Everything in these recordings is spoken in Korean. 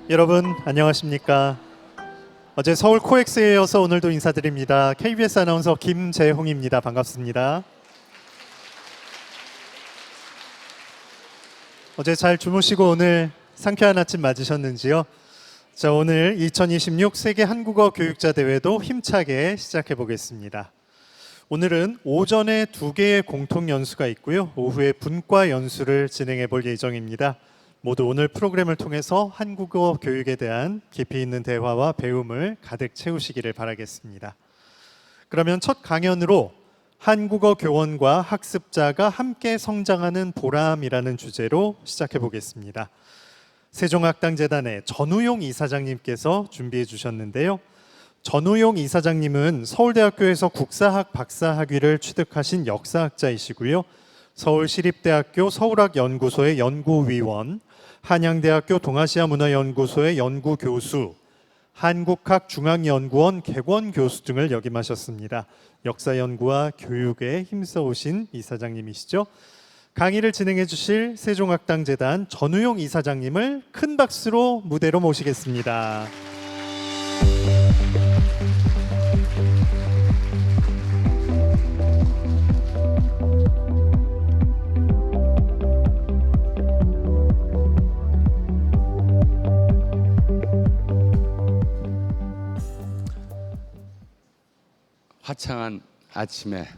여러분 안녕하십니까? 어제 서울 코엑스에 이어서 오늘도 인사드립니다. KBS 아나운서 김재홍입니다. 반갑습니다. 어제 잘 주무시고 오늘 상쾌한 아침 맞으셨는지요? 자, 오늘 2026 세계 한국어 교육자 대회도 힘차게 시작해 보겠습니다. 오늘은 오전에 2개의 공통 연수가 있고요. 오후에 분과 연수를 진행해 볼 예정입니다. 모두 오늘 프로그램을 통해서 한국어 교육에 대한 깊이 있는 대화와 배움을 가득 채우시기를 바라겠습니다. 그러면 첫 강연으로 한국어 교원과 학습자가 함께 성장하는 보람이라는 주제로 시작해 보겠습니다. 세종학당재단의 전우용 이사장님께서 준비해 주셨는데요. 전우용 이사장님은 서울대학교에서 국사학 박사학위를 취득하신 역사학자이시고요. 서울시립대학교 서울학연구소의 연구위원, 한양대학교 동아시아문화연구소의 연구교수, 한국학중앙연구원 객원교수 등을 역임하셨습니다. 역사 연구와 교육에 힘써오신 이사장님이시죠. 강의를 진행해 주실 세종학당재단 전우용 이사장님을 큰 박수로 무대로 모시겠습니다. 화창한 아침에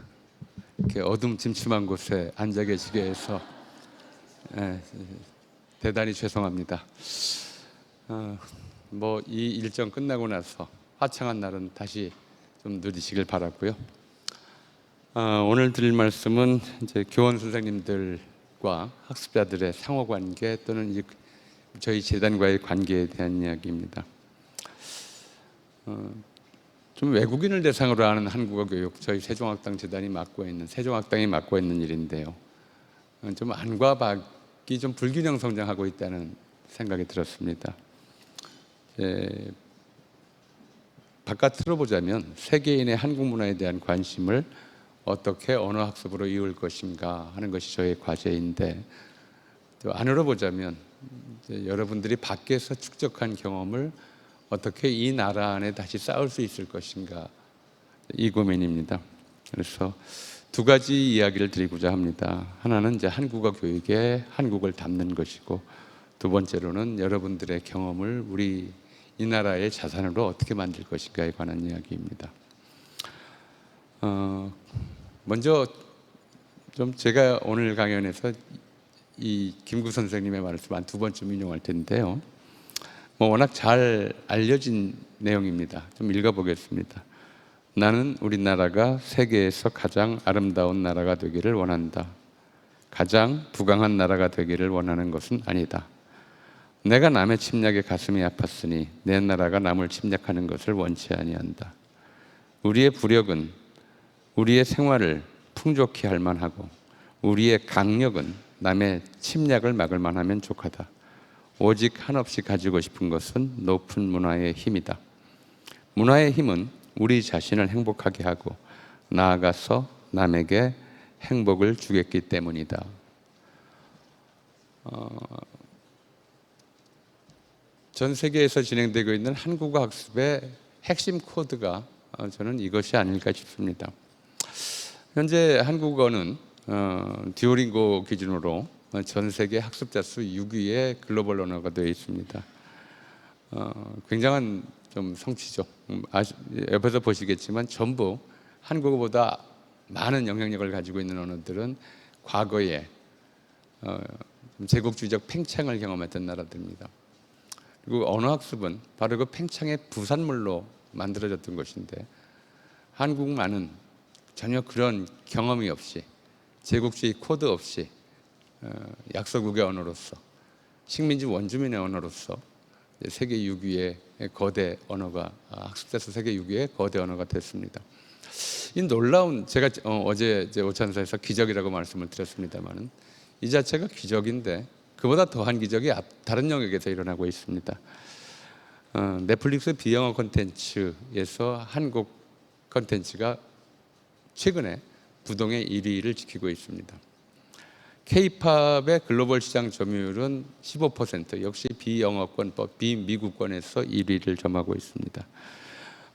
이렇게 어둠침침한 곳에 앉아 계시게 해서 대단히 죄송합니다. 이 일정 끝나고 나서 화창한 날은 다시 좀 누리시길 바라고요. 오늘 드릴 말씀은 이제 교원 선생님들과 학습자들의 상호관계 또는 저희 재단과의 관계에 대한 이야기입니다. 좀 외국인을 대상으로 하는 한국어 교육, 저희 세종학당재단이 세종학당이 맡고 있는 일인데요. 좀 안과 밖이 좀 불균형 성장하고 있다는 생각이 들었습니다. 바깥으로 보자면 세계인의 한국 문화에 대한 관심을 어떻게 언어 학습으로 이을 것인가 하는 것이 저의 과제인데, 또 안으로 보자면 여러분들이 밖에서 축적한 경험을 어떻게 이 나라 안에 다시 쌓을 수 있을 것인가, 이 고민입니다. 그래서 두 가지 이야기를 드리고자 합니다. 하나는 이제 한국어 교육에 한국을 담는 것이고, 두 번째로는 여러분들의 경험을 우리 이 나라의 자산으로 어떻게 만들 것인가에 관한 이야기입니다. 먼저 좀 제가 오늘 강연에서 이 김구 선생님의 말씀 한 2번쯤 인용할 텐데요. 워낙 잘 알려진 내용입니다. 좀 읽어보겠습니다. 나는 우리나라가 세계에서 가장 아름다운 나라가 되기를 원한다. 가장 부강한 나라가 되기를 원하는 것은 아니다. 내가 남의 침략에 가슴이 아팠으니 내 나라가 남을 침략하는 것을 원치 아니한다. 우리의 부력은 우리의 생활을 풍족히 할 만하고, 우리의 강력은 남의 침략을 막을 만하면 족하다. 오직 한없이 가지고 싶은 것은 높은 문화의 힘이다. 문화의 힘은 우리 자신을 행복하게 하고 나아가서 남에게 행복을 주겠기 때문이다. 전 세계에서 진행되고 있는 한국어 학습의 핵심 코드가 저는 이것이 아닐까 싶습니다. 현재 한국어는 듀오링고 기준으로 전 세계 학습자 수 6위의 글로벌 언어가 되어 있습니다. 굉장한 좀 성취죠. 옆에서 보시겠지만 전부 한국어보다 많은 영향력을 가지고 있는 언어들은 과거에 제국주의적 팽창을 경험했던 나라들입니다. 그리고 언어학습은 바로 그 팽창의 부산물로 만들어졌던 것인데, 한국만은 전혀 그런 경험이 없이, 제국주의 코드 없이 약소국의 언어로서, 식민지 원주민의 언어로서 세계 6위의 거대 언어가, 학습자 수 세계 6위의 거대 언어가 됐습니다. 이 놀라운, 제가 어제 오찬사에서 기적이라고 말씀을 드렸습니다만, 이 자체가 기적인데 그보다 더한 기적이 다른 영역에서 일어나고 있습니다. 넷플릭스 비영어 콘텐츠에서 한국 콘텐츠가 최근에 부동의 1위를 지키고 있습니다. K-팝의 글로벌 시장 점유율은 15%, 역시 비영어권법, 비미국권에서 1위를 점하고 있습니다.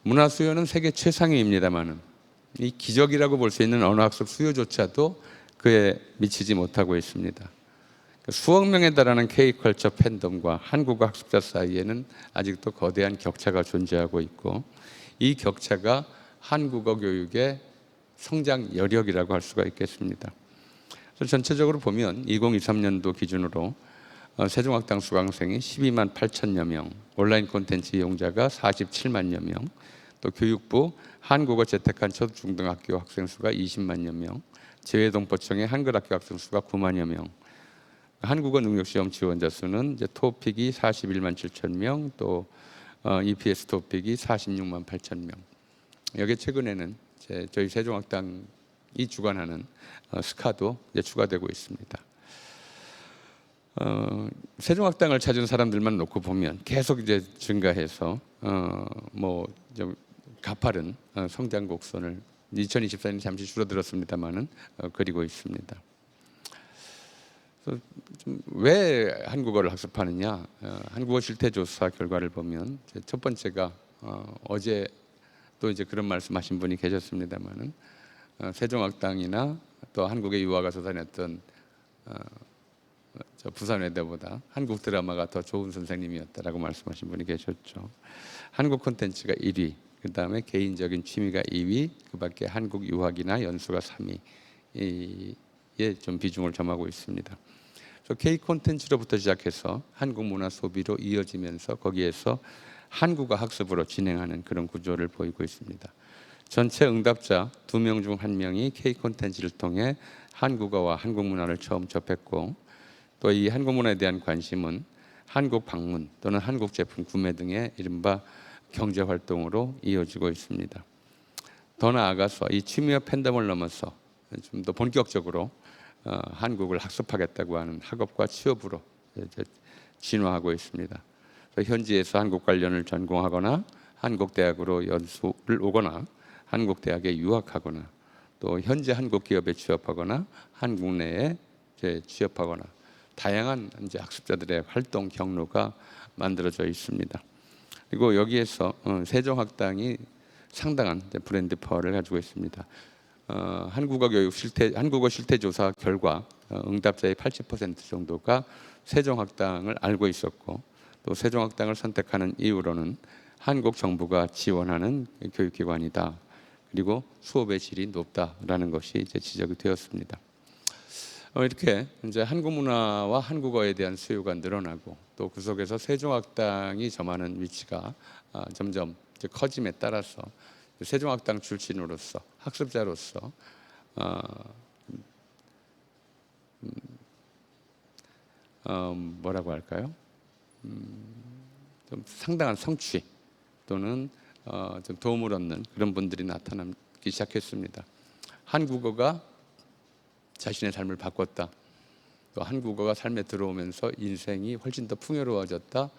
문화 수요는 세계 최상위입니다만은 이 기적이라고 볼 수 있는 언어학습 수요조차도 그에 미치지 못하고 있습니다. 수억 명에 달하는 K-컬처 팬덤과 한국어 학습자 사이에는 아직도 거대한 격차가 존재하고 있고, 이 격차가 한국어 교육의 성장 여력이라고 할 수가 있겠습니다. 그래서 전체적으로 보면 2023년도 기준으로 세종학당 수강생이 12만 8천여 명, 온라인 콘텐츠 이용자가 47만여 명, 또 교육부 한국어 채택한 초중등학교 학생 수가 20만여 명, 재외동포청의 한글학교 학생 수가 9만여 명, 한국어 능력시험 지원자 수는 이제 토픽이 41만 7천 명, 또 EPS 토픽이 46만 8천 명. 여기 최근에는 저희 세종학당이 주관하는 스카도 이제 추가되고 있습니다. 세종학당을 찾은 사람들만 놓고 보면 계속 이제 증가해서 좀 가파른 성장 곡선을 2024년 잠시 줄어들었습니다만은 그리고 있습니다. 왜 한국어를 학습하느냐? 한국어 실태조사 결과를 보면 첫 번째가 어제 또 이제 그런 말씀하신 분이 계셨습니다만은 세종학당이나 또 한국에 유학 가서 다녔던 부산외대보다 한국 드라마가 더 좋은 선생님이었다라고 말씀하신 분이 계셨죠. 한국 콘텐츠가 1위, 그 다음에 개인적인 취미가 2위, 그밖에 한국 유학이나 연수가 3위에 좀 비중을 점하고 있습니다. 그래서 K 콘텐츠로부터 시작해서 한국 문화 소비로 이어지면서 거기에서 한국어 학습으로 진행하는 그런 구조를 보이고 있습니다. 전체 응답자 2명 중 1명이 K 콘텐츠를 통해 한국어와 한국 문화를 처음 접했고, 또 이 한국 문화에 대한 관심은 한국 방문 또는 한국 제품 구매 등의 이른바 경제 활동으로 이어지고 있습니다. 더 나아가서 이 취미와 팬덤을 넘어서 좀 더 본격적으로 한국을 학습하겠다고 하는 학업과 취업으로 진화하고 있습니다. 현지에서 한국 관련을 전공하거나 한국 대학으로 연수를 오거나 한국 대학에 유학하거나 또 현재 한국 기업에 취업하거나 한국 내에 취업하거나 다양한 이제 학습자들의 활동 경로가 만들어져 있습니다. 그리고 여기에서 세종학당이 상당한 브랜드 파워를 가지고 있습니다. 한국어 실태 조사 결과 응답자의 80% 정도가 세종학당을 알고 있었고, 또 세종학당을 선택하는 이유로는 한국 정부가 지원하는 교육기관이다, 그리고 수업의 질이 높다라는 것이 이제 지적이 되었습니다. 이렇게 이제 한국 문화와 한국어에 대한 수요가 늘어나고, 또 그 속에서 세종학당이 점하는 위치가 점점 이제 커짐에 따라서 세종학당 출신으로서 학습자로서 뭐라고 할까요? 좀 상당한 성취 또는 좀 도움을 얻는 그런 분들이 나타나기 시작했습니다. 한국어가 자신의 삶을 바꿨다, 또 한국어가 삶에 들어오면서 인생이 훨씬 더 풍요로워졌다,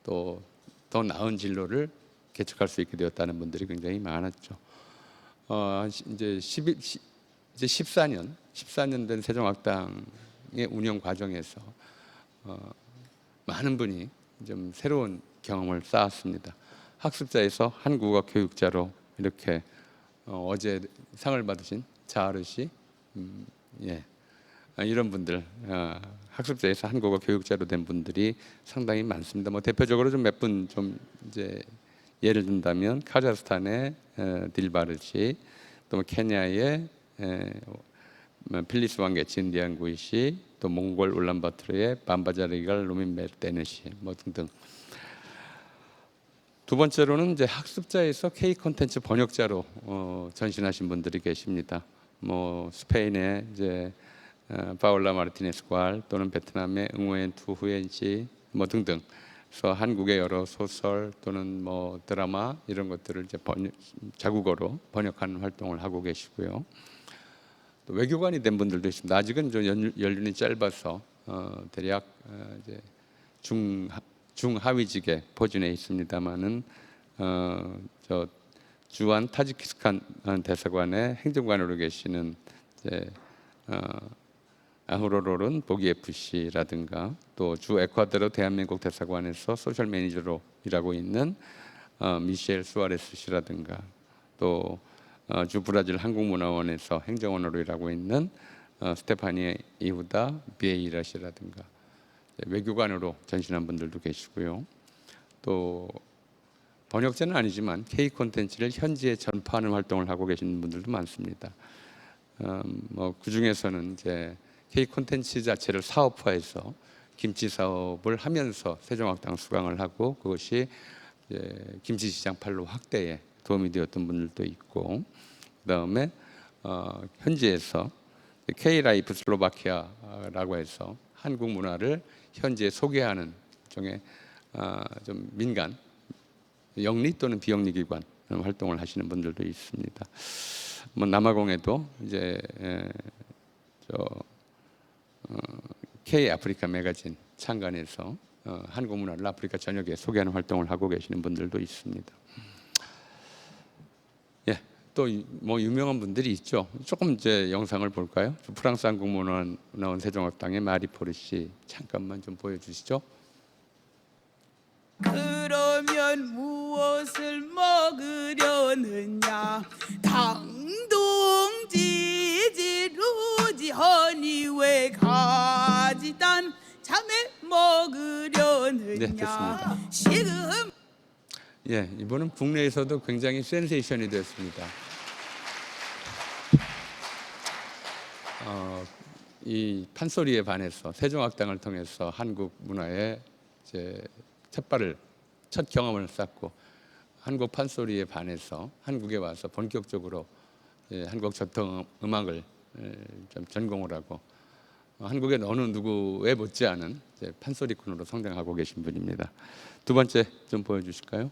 또 더 나은 진로를 개척할 수 있게 되었다는 분들이 굉장히 많았죠. 이제 14년 된 세종학당의 운영 과정에서 많은 분이 좀 새로운 경험을 쌓았습니다. 학습자에서 한국어 교육자로 이렇게 어제 상을 받으신 자아르 씨, 이런 분들, 학습자에서 한국어 교육자로 된 분들이 상당히 많습니다. 뭐 대표적으로 좀 몇 분 좀 이제 예를 든다면 카자흐스탄의 딜바르 씨, 또 케냐의 필리스 왕게 진디안구이 씨, 또 몽골 울란바토르의 밤바자르갈 루민베르테네 씨, 뭐 등등. 두 번째로는 이제 학습자에서 K 콘텐츠 번역자로 전신하신 분들이 계십니다. 뭐 스페인의 이제 파울라 마르티네스 괄, 또는 베트남의 응우엔 투 후엔 씨, 뭐 등등. 그래서 한국의 여러 소설 또는 뭐 드라마 이런 것들을 이제 자국어로 번역하는 활동을 하고 계시고요. 또 외교관이 된 분들도 있습니다. 아직은 좀 연륜이 짧아서 대략 이제 중하위직의 포진에 있습니다만은 저 주한 타지키스탄 대사관의 행정관으로 계시는 이제 아흐로롤은 보기 FC라든가 또 주 에콰도르 대한민국 대사관에서 소셜 매니저로 일하고 있는 미셸 수아레스 씨라든가 또 주 브라질 한국문화원에서 행정원으로 일하고 있는 스테파니 이후다 비에이라 씨라든가 외교관으로 전신한 분들도 계시고요. 또 번역자는 아니지만 K 콘텐츠를 현지에 전파하는 활동을 하고 계시는 분들도 많습니다. 그 중에서는 이제 K 콘텐츠 자체를 사업화해서 김치 사업을 하면서 세종학당 수강을 하고 그것이 이제 김치 시장 판로 확대에 도움이 되었던 분들도 있고, 그다음에 현지에서 K 라이프 슬로바키아라고 해서 한국 문화를 현지에 소개하는 일종의 좀 민간 영리 또는 비영리 기관 활동을 하시는 분들도 있습니다. 남아공에도 이제 K 아프리카 매거진 창간에서 한국 문화를 아프리카 전역에 소개하는 활동을 하고 계시는 분들도 있습니다. 예, 또 뭐 유명한 분들이 있죠. 조금 이제 영상을 볼까요? 프랑스 한국문화원 나온 세종학당의 마리포르 씨 잠깐만 좀 보여주시죠. 그러면 무엇을 먹으려느냐? 당동지지 루지 허니왜 가지단 참외 먹으려느냐? 네, 됐습니다. 지금 예, 이번은 국내에서도 굉장히 센세이션이 됐습니다. 이 판소리에 반해서 세종학당을 통해서 한국 문화의 이제 첫 경험을 쌓고 한국 판소리에 반해서 한국에 와서 본격적으로 한국 전통 음악을 좀 전공을 하고 한국의 어느 누구에 못지않은 판소리꾼으로 성장하고 계신 분입니다. 두 번째 좀 보여주실까요?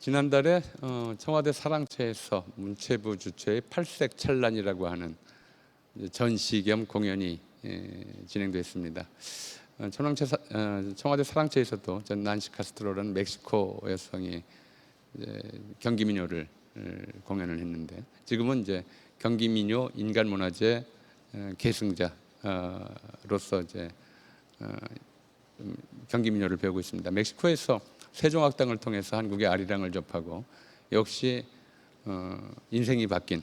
지난달에 청와대 사랑채에서 문체부 주최의 팔색찬란이라고 하는 전시 겸 공연이 진행됐습니다. 청와대 사랑채에서도 전 난시 카스트로라는 멕시코 여성이 경기민요를 공연을 했는데 지금은 이제 경기민요 인간문화재 계승자로서 이제 경기민요를 배우고 있습니다. 멕시코에서 세종학당을 통해서 한국의 아리랑을 접하고 역시 인생이 바뀐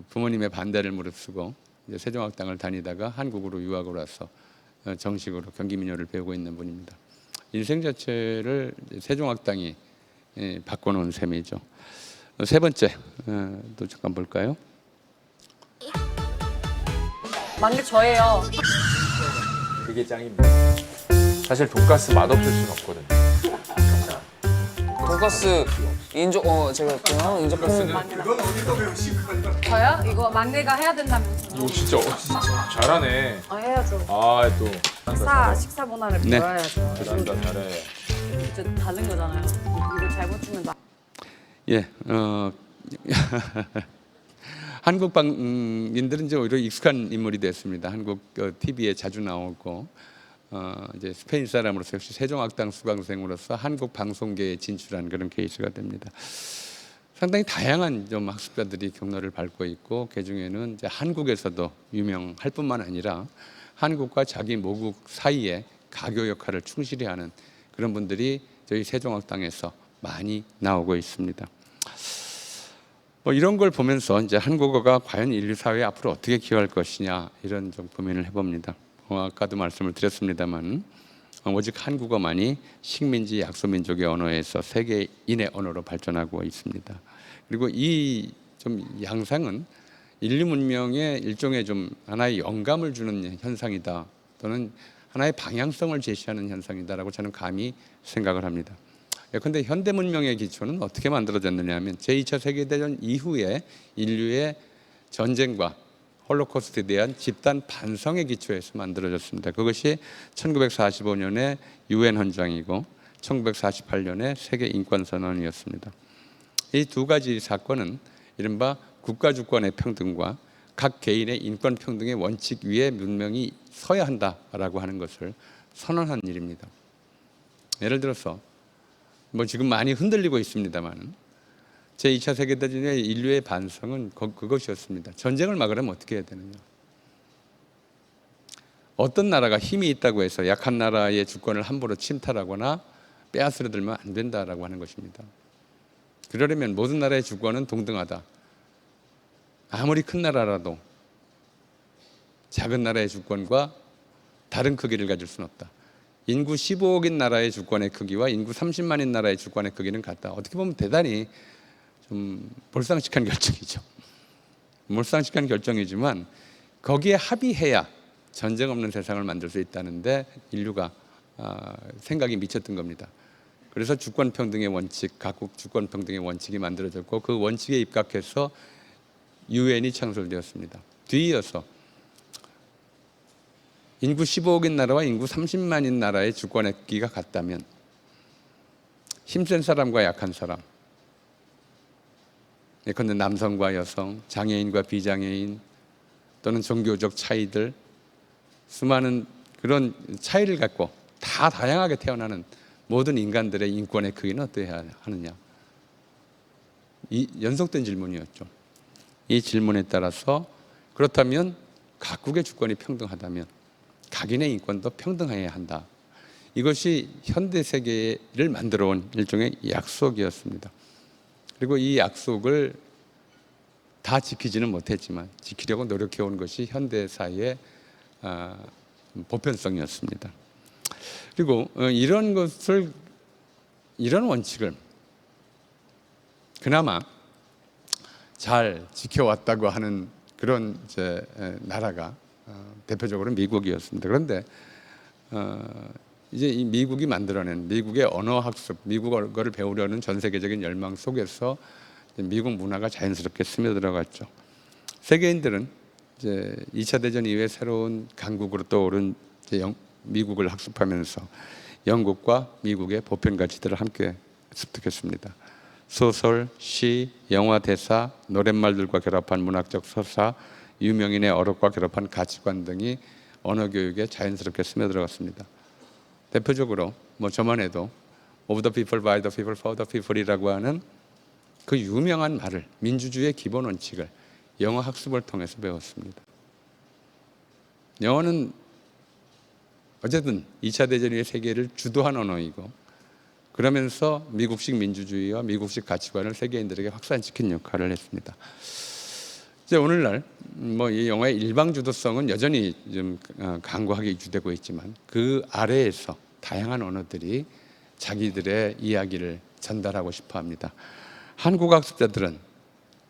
부모님의 반대를 무릅쓰고 세종학당을 다니다가 한국으로 유학을 와서 정식으로 경기민요를 배우고 있는 분입니다. 인생 자체를 세종학당이 바꿔놓은 셈이죠. 세 번째 또 잠깐 볼까요? 만개 저예요. 그게 짱입니다. 사실 돈가스 맛없을 순 없거든요. 돈가스 제가 그냥 인조품 저요? 이거 막내가 해야 된다면서. 이거 진짜 잘하네. 해야죠. 아, 또 식사 문화를 네. 배워야죠. 잘한다, 잘해. 좀 다른 거잖아요. 이거 잘못 주면 나. 예, 한국 방인들은 이제 오히려 익숙한 인물이 됐습니다. 한국 TV에 자주 나오고 이제 스페인 사람으로서 역시 세종학당 수강생으로서 한국 방송계에 진출한 그런 케이스가 됩니다. 상당히 다양한 좀 학습자들이 경로를 밟고 있고 그 중에는 이제 한국에서도 유명할 뿐만 아니라 한국과 자기 모국 사이에 가교 역할을 충실히 하는 그런 분들이 저희 세종학당에서 많이 나오고 있습니다. 뭐 이런 걸 보면서 이제 한국어가 과연 인류 사회에 앞으로 어떻게 기여할 것이냐 이런 좀 고민을 해봅니다. 아까도 말씀을 드렸습니다만 오직 한국어만이 식민지 약소민족의 언어에서 세계인의 언어로 발전하고 있습니다. 그리고 이 좀 양상은 인류 문명의 일종의 좀 하나의 영감을 주는 현상이다, 또는 하나의 방향성을 제시하는 현상이다라고 저는 감히 생각을 합니다. 그런데 현대 문명의 기초는 어떻게 만들어졌느냐 하면 제2차 세계대전 이후에 인류의 전쟁과 홀로코스트에 대한 집단 반성의 기초에서 만들어졌습니다. 그것이 1945년의 유엔 헌장이고 1948년의 세계 인권 선언이었습니다. 이 두 가지 사건은 이른바 국가 주권의 평등과 각 개인의 인권 평등의 원칙 위에 문명이 서야 한다라고 하는 것을 선언한 일입니다. 예를 들어서 뭐 지금 많이 흔들리고 있습니다만 제2차 세계대전의 인류의 반성은 그것이었습니다. 전쟁을 막으려면 어떻게 해야 되느냐. 어떤 나라가 힘이 있다고 해서 약한 나라의 주권을 함부로 침탈하거나 빼앗으려 들면 안 된다라고 하는 것입니다. 그러려면 모든 나라의 주권은 동등하다. 아무리 큰 나라라도 작은 나라의 주권과 다른 크기를 가질 수는 없다. 인구 15억인 나라의 주권의 크기와 인구 30만인 나라의 주권의 크기는 같다. 어떻게 보면 대단히 좀 몰상식한 결정이죠. 몰상식한 결정이지만 거기에 합의해야 전쟁 없는 세상을 만들 수 있다는데 인류가 생각이 미쳤던 겁니다. 그래서 주권평등의 원칙, 각국 주권평등의 원칙이 만들어졌고 그 원칙에 입각해서 유엔이 창설되었습니다. 뒤이어서 인구 15억인 나라와 인구 30만인 나라의 주권의 크기가 같다면 힘센 사람과 약한 사람, 예컨대 남성과 여성, 장애인과 비장애인, 또는 종교적 차이들, 수많은 그런 차이를 갖고 다 다양하게 태어나는 모든 인간들의 인권의 크기는 어떠해야 하느냐. 이 연속된 질문이었죠. 이 질문에 따라서 그렇다면 각국의 주권이 평등하다면 각인의 인권도 평등해야 한다. 이것이 현대 세계를 만들어 온 일종의 약속이었습니다. 그리고 이 약속을 다 지키지는 못했지만 지키려고 노력해 온 것이 현대사의 보편성이었습니다. 그리고 이런 원칙을 그나마 잘 지켜왔다고 하는 그런 이제 나라가 대표적으로 미국이었습니다. 그런데 이제 이 미국이 만들어낸 미국의 언어 학습, 미국어를 배우려는 전 세계적인 열망 속에서 미국 문화가 자연스럽게 스며들어갔죠. 세계인들은 이제 2차 대전 이후에 새로운 강국으로 떠오른 미국을 학습하면서 영국과 미국의 보편 가치들을 함께 습득했습니다. 소설, 시, 영화 대사, 노랫말들과 결합한 문학적 서사, 유명인의 어록과 결합한 가치관 등이 언어 교육에 자연스럽게 스며들어갔습니다. 대표적으로 뭐 저만 해도 of the people, by the people, for the people이라고 하는 그 유명한 말을, 민주주의의 기본 원칙을 영어 학습을 통해서 배웠습니다. 영어는 어쨌든 2차 대전 이후의 세계를 주도한 언어이고 그러면서 미국식 민주주의와 미국식 가치관을 세계인들에게 확산시킨 역할을 했습니다. 이제 오늘날 뭐 이 영어의 일방 주도성은 여전히 좀 강고하게 유지되고 있지만 그 아래에서 다양한 언어들이 자기들의 이야기를 전달하고 싶어합니다. 한국 학습자들은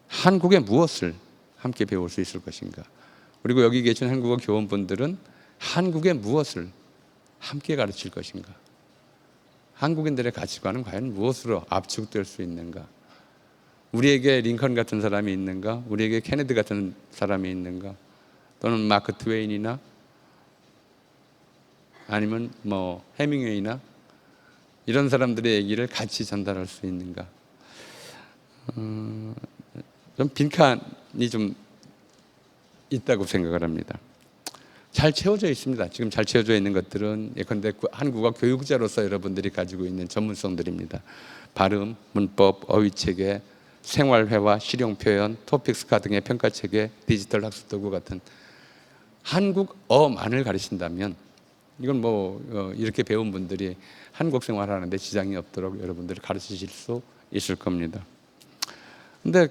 한국의 무엇을 함께 배울 수 있을 것인가? 그리고 여기 계신 한국어 교원분들은 한국의 무엇을 함께 가르칠 것인가? 한국인들의 가치관은 과연 무엇으로 압축될 수 있는가? 우리에게 링컨 같은 사람이 있는가? 우리에게 케네디 같은 사람이 있는가? 또는 마크 트웨인이나 아니면 뭐 해밍웨이나 이런 사람들의 얘기를 같이 전달할 수 있는가? 좀 빈칸이 좀 있다고 생각을 합니다. 잘 채워져 있습니다. 지금 잘 채워져 있는 것들은 예컨대 한국어 교육자로서 여러분들이 가지고 있는 전문성들입니다. 발음, 문법, 어휘체계, 생활회화, 실용표현, 토픽스카 등의 평가체계, 디지털 학습도구 같은 한국어만을 가르친다면 이건 뭐 이렇게 배운 분들이 한국 생활하는데 지장이 없도록 여러분들이 가르치실 수 있을 겁니다. 근데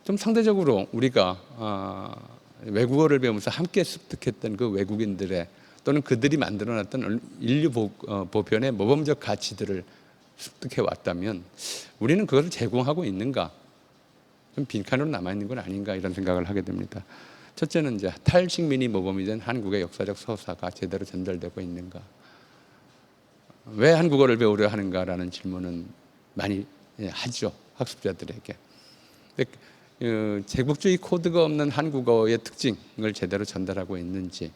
좀 상대적으로 우리가 외국어를 배우면서 함께 습득했던 그 외국인들의 또는 그들이 만들어놨던 인류 보편의 모범적 가치들을 습득해 왔다면 우리는 그것을 제공하고 있는가? 좀 빈칸으로 남아있는 건 아닌가 이런 생각을 하게 됩니다. 첫째는 이제 탈식민이 모범이 된 한국의 역사적 서사가 제대로 전달되고 있는가? 왜 한국어를 배우려 하는가라는 질문은 많이 하죠, 학습자들에게. 근데 제국주의 코드가 없는 한국어의 특징을 제대로 전달하고 있는지,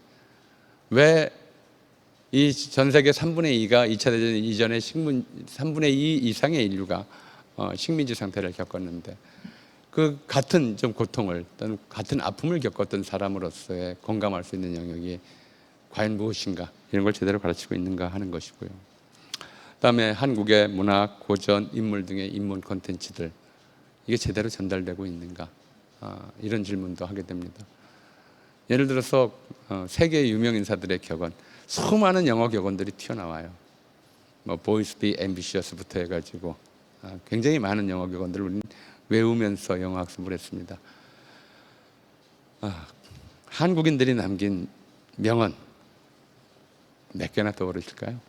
왜 이 전 세계 3분의 2가 2차 대전 이전에 3분의 2 이상의 인류가 식민지 상태를 겪었는데 그 같은 좀 고통을 또는 같은 아픔을 겪었던 사람으로서의 공감할 수 있는 영역이 과연 무엇인가, 이런 걸 제대로 가르치고 있는가 하는 것이고요. 그다음에 한국의 문화, 고전, 인물 등의 인문 콘텐츠들, 이게 제대로 전달되고 있는가, 이런 질문도 하게 됩니다. 예를 들어서 세계 유명 인사들의 격언, 수많은 영어 격언들이 튀어나와요. 뭐 Boys Be Ambitious부터 해가지고 굉장히 많은 영어 격언들을 우리는 외우면서 영어 학습을 했습니다. 한국인들이 남긴 명언 몇 개나 떠오르실까요?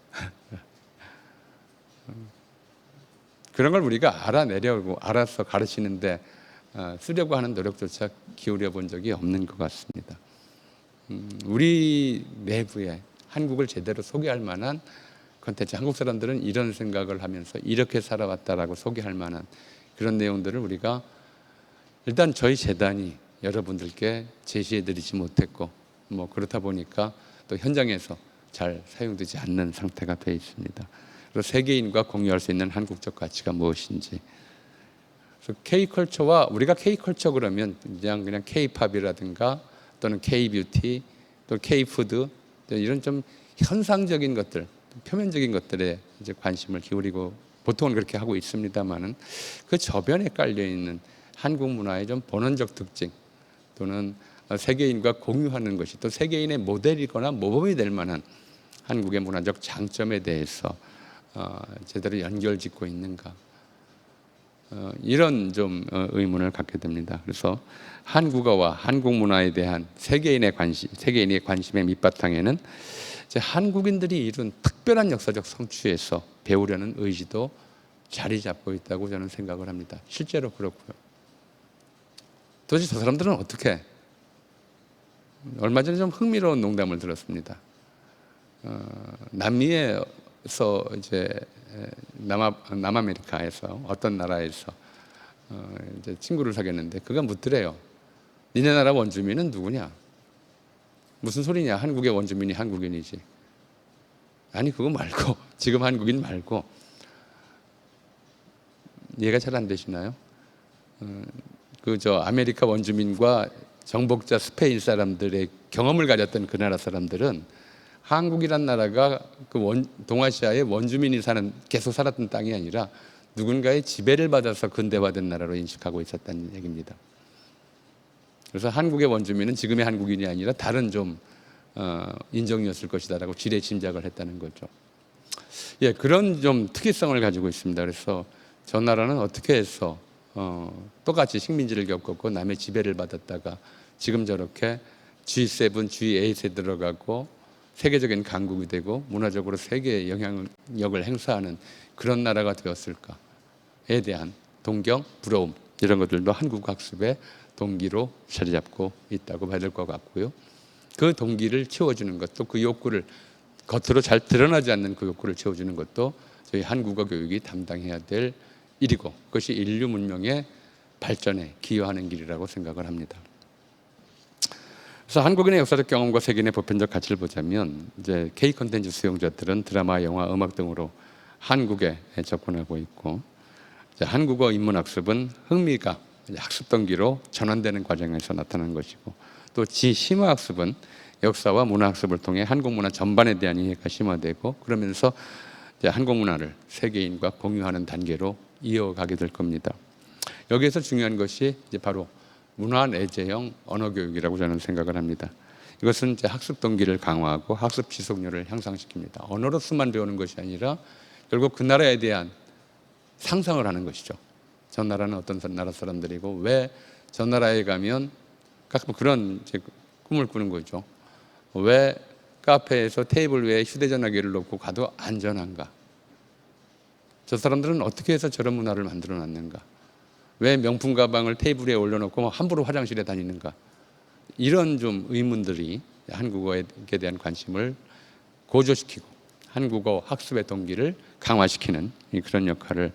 그런 걸 우리가 알아내려고, 알아서 가르치는데 쓰려고 하는 노력조차 기울여 본 적이 없는 것 같습니다. 우리 내부에 한국을 제대로 소개할 만한 콘텐츠, 한국 사람들은 이런 생각을 하면서 이렇게 살아왔다라고 소개할 만한 그런 내용들을 우리가 일단 저희 재단이 여러분들께 제시해드리지 못했고, 뭐 그렇다 보니까 또 현장에서 잘 사용되지 않는 상태가 되어 있습니다. 그래서 세계인과 공유할 수 있는 한국적 가치가 무엇인지, 그래서 K컬처와, 우리가 K컬처 그러면 그냥 K팝이라든가 또는 K뷰티 또 K푸드, 이런 좀 현상적인 것들, 표면적인 것들에 이제 관심을 기울이고 보통은 그렇게 하고 있습니다만은 그 저변에 깔려 있는 한국 문화의 좀 본원적 특징, 또는 세계인과 공유하는 것이 또 세계인의 모델이거나 모범이 될 만한 한국의 문화적 장점에 대해서 제대로 연결짓고 있는가, 이런 좀 의문을 갖게 됩니다. 그래서 한국어와 한국 문화에 대한 세계인의 관심의 밑바탕에는 이제 한국인들이 이룬 특별한 역사적 성취에서 배우려는 의지도 자리 잡고 있다고 저는 생각을 합니다. 실제로 그렇고요. 도대체 저 사람들은 어떻게? 얼마 전에 좀 흥미로운 농담을 들었습니다. 남미에서 이제 남아메리카에서 어떤 나라에서 이제 친구를 사귀었는데 그가 묻더래요. 니네 나라 원주민은 누구냐? 무슨 소리냐? 한국의 원주민이 한국인이지. 아니 그거 말고, 지금 한국인 말고, 이해가 잘 안 되시나요? 아메리카 원주민과 정복자 스페인 사람들의 경험을 가졌던 그 나라 사람들은 한국이란 나라가 동아시아의 원주민이 계속 살았던 땅이 아니라 누군가의 지배를 받아서 근대화된 나라로 인식하고 있었다는 얘기입니다. 그래서 한국의 원주민은 지금의 한국인이 아니라 다른 좀 인종이었을 것이다라고 지레 짐작을 했다는 거죠. 예, 그런 좀 특이성을 가지고 있습니다. 그래서 저 나라는 어떻게 해서 똑같이 식민지를 겪었고 남의 지배를 받았다가 지금 저렇게 G7, G8에 들어가고 세계적인 강국이 되고 문화적으로 세계에 영향력을 행사하는 그런 나라가 되었을까에 대한 동경, 부러움, 이런 것들도 한국 학습의 동기로 자리 잡고 있다고 봐야 될 것 같고요. 그 동기를 채워주는 것도, 그 욕구를, 겉으로 잘 드러나지 않는 그 욕구를 채워주는 것도 저희 한국어 교육이 담당해야 될 일이고, 그것이 인류 문명의 발전에 기여하는 길이라고 생각을 합니다. 그래서 한국인의 역사적 경험과 세계인의 보편적 가치를 보자면 이제 K 콘텐츠 수용자들은 드라마, 영화, 음악 등으로 한국에 접근하고 있고, 이제 한국어 인문학습은 흥미가 학습 동기로 전환되는 과정에서 나타나는 것이고, 또 심화학습은 역사와 문화학습을 통해 한국 문화 전반에 대한 이해가 심화되고, 그러면서 이제 한국 문화를 세계인과 공유하는 단계로 이어가게 될 겁니다. 여기에서 중요한 것이 이제 바로 문화 내재형 언어 교육이라고 저는 생각을 합니다. 이것은 이제 학습 동기를 강화하고 학습 지속률을 향상시킵니다. 언어로서만 배우는 것이 아니라 결국 그 나라에 대한 상상을 하는 것이죠. 저 나라는 어떤 나라 사람들이고 왜 저 나라에 가면 가끔 그런 이제 꿈을 꾸는 거죠. 왜 카페에서 테이블 위에 휴대전화기를 놓고 가도 안전한가? 저 사람들은 어떻게 해서 저런 문화를 만들어 놨는가? 왜 명품 가방을 테이블 위에 올려놓고 함부로 화장실에 다니는가? 이런 좀 의문들이 한국어에 대한 관심을 고조시키고 한국어 학습의 동기를 강화시키는 그런 역할을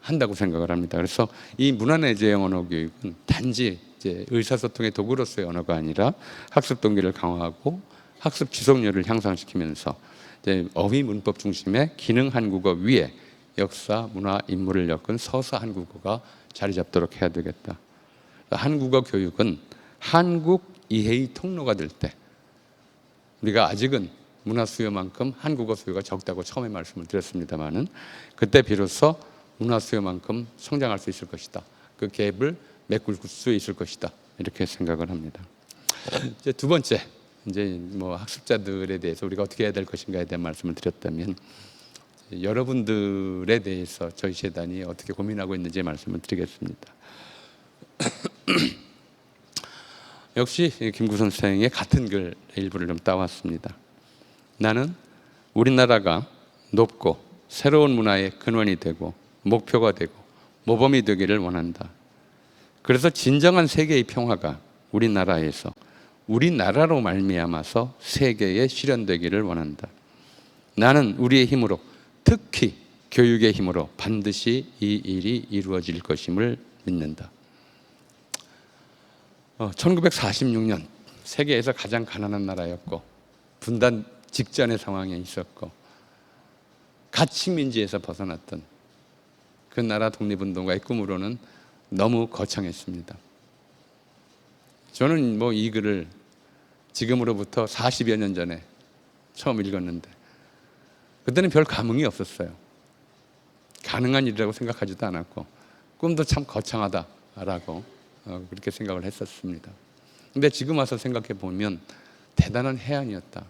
한다고 생각을 합니다. 그래서 이 문화내재형 언어 교육은 단지 이제 의사소통의 도구로서의 언어가 아니라 학습 동기를 강화하고 학습 지속률을 향상시키면서 이제 어휘 문법 중심의 기능 한국어 위에 역사, 문화, 인물을 엮은 서사 한국어가 자리 잡도록 해야 되겠다. 한국어 교육은 한국 이해의 통로가 될 때 우리가 아직은 문화 수요만큼 한국어 수요가 적다고 처음에 말씀을 드렸습니다마는 그때 비로소 문화 수요만큼 성장할 수 있을 것이다. 그 갭을 메꿀 수 있을 것이다. 이렇게 생각을 합니다. 이제 두 번째, 이제 뭐 학습자들에 대해서 우리가 어떻게 해야 될 것인가에 대한 말씀을 드렸다면 여러분들에 대해서 저희 재단이 어떻게 고민하고 있는지 말씀을 드리겠습니다. 역시 김구 선생의 같은 글 일부를 좀 따왔습니다. 나는 우리나라가 높고 새로운 문화의 근원이 되고 목표가 되고 모범이 되기를 원한다. 그래서 진정한 세계의 평화가 우리나라에서 우리나라로 말미암아서 세계에 실현되기를 원한다. 나는 우리의 힘으로 특히 교육의 힘으로 반드시 이 일이 이루어질 것임을 믿는다. 1946년 세계에서 가장 가난한 나라였고 분단 직전의 상황에 있었고 가치민지에서 벗어났던 그 나라 독립운동가의 꿈으로는 너무 거창했습니다. 저는 뭐 이 글을 지금으로부터 40여 년 전에 처음 읽었는데 그때는 별 감흥이 없었어요. 가능한 일이라고 생각하지도 않았고 꿈도 참 거창하다라고 그렇게 생각을 했었습니다. 근데 지금 와서 생각해 보면 대단한 해안이었다.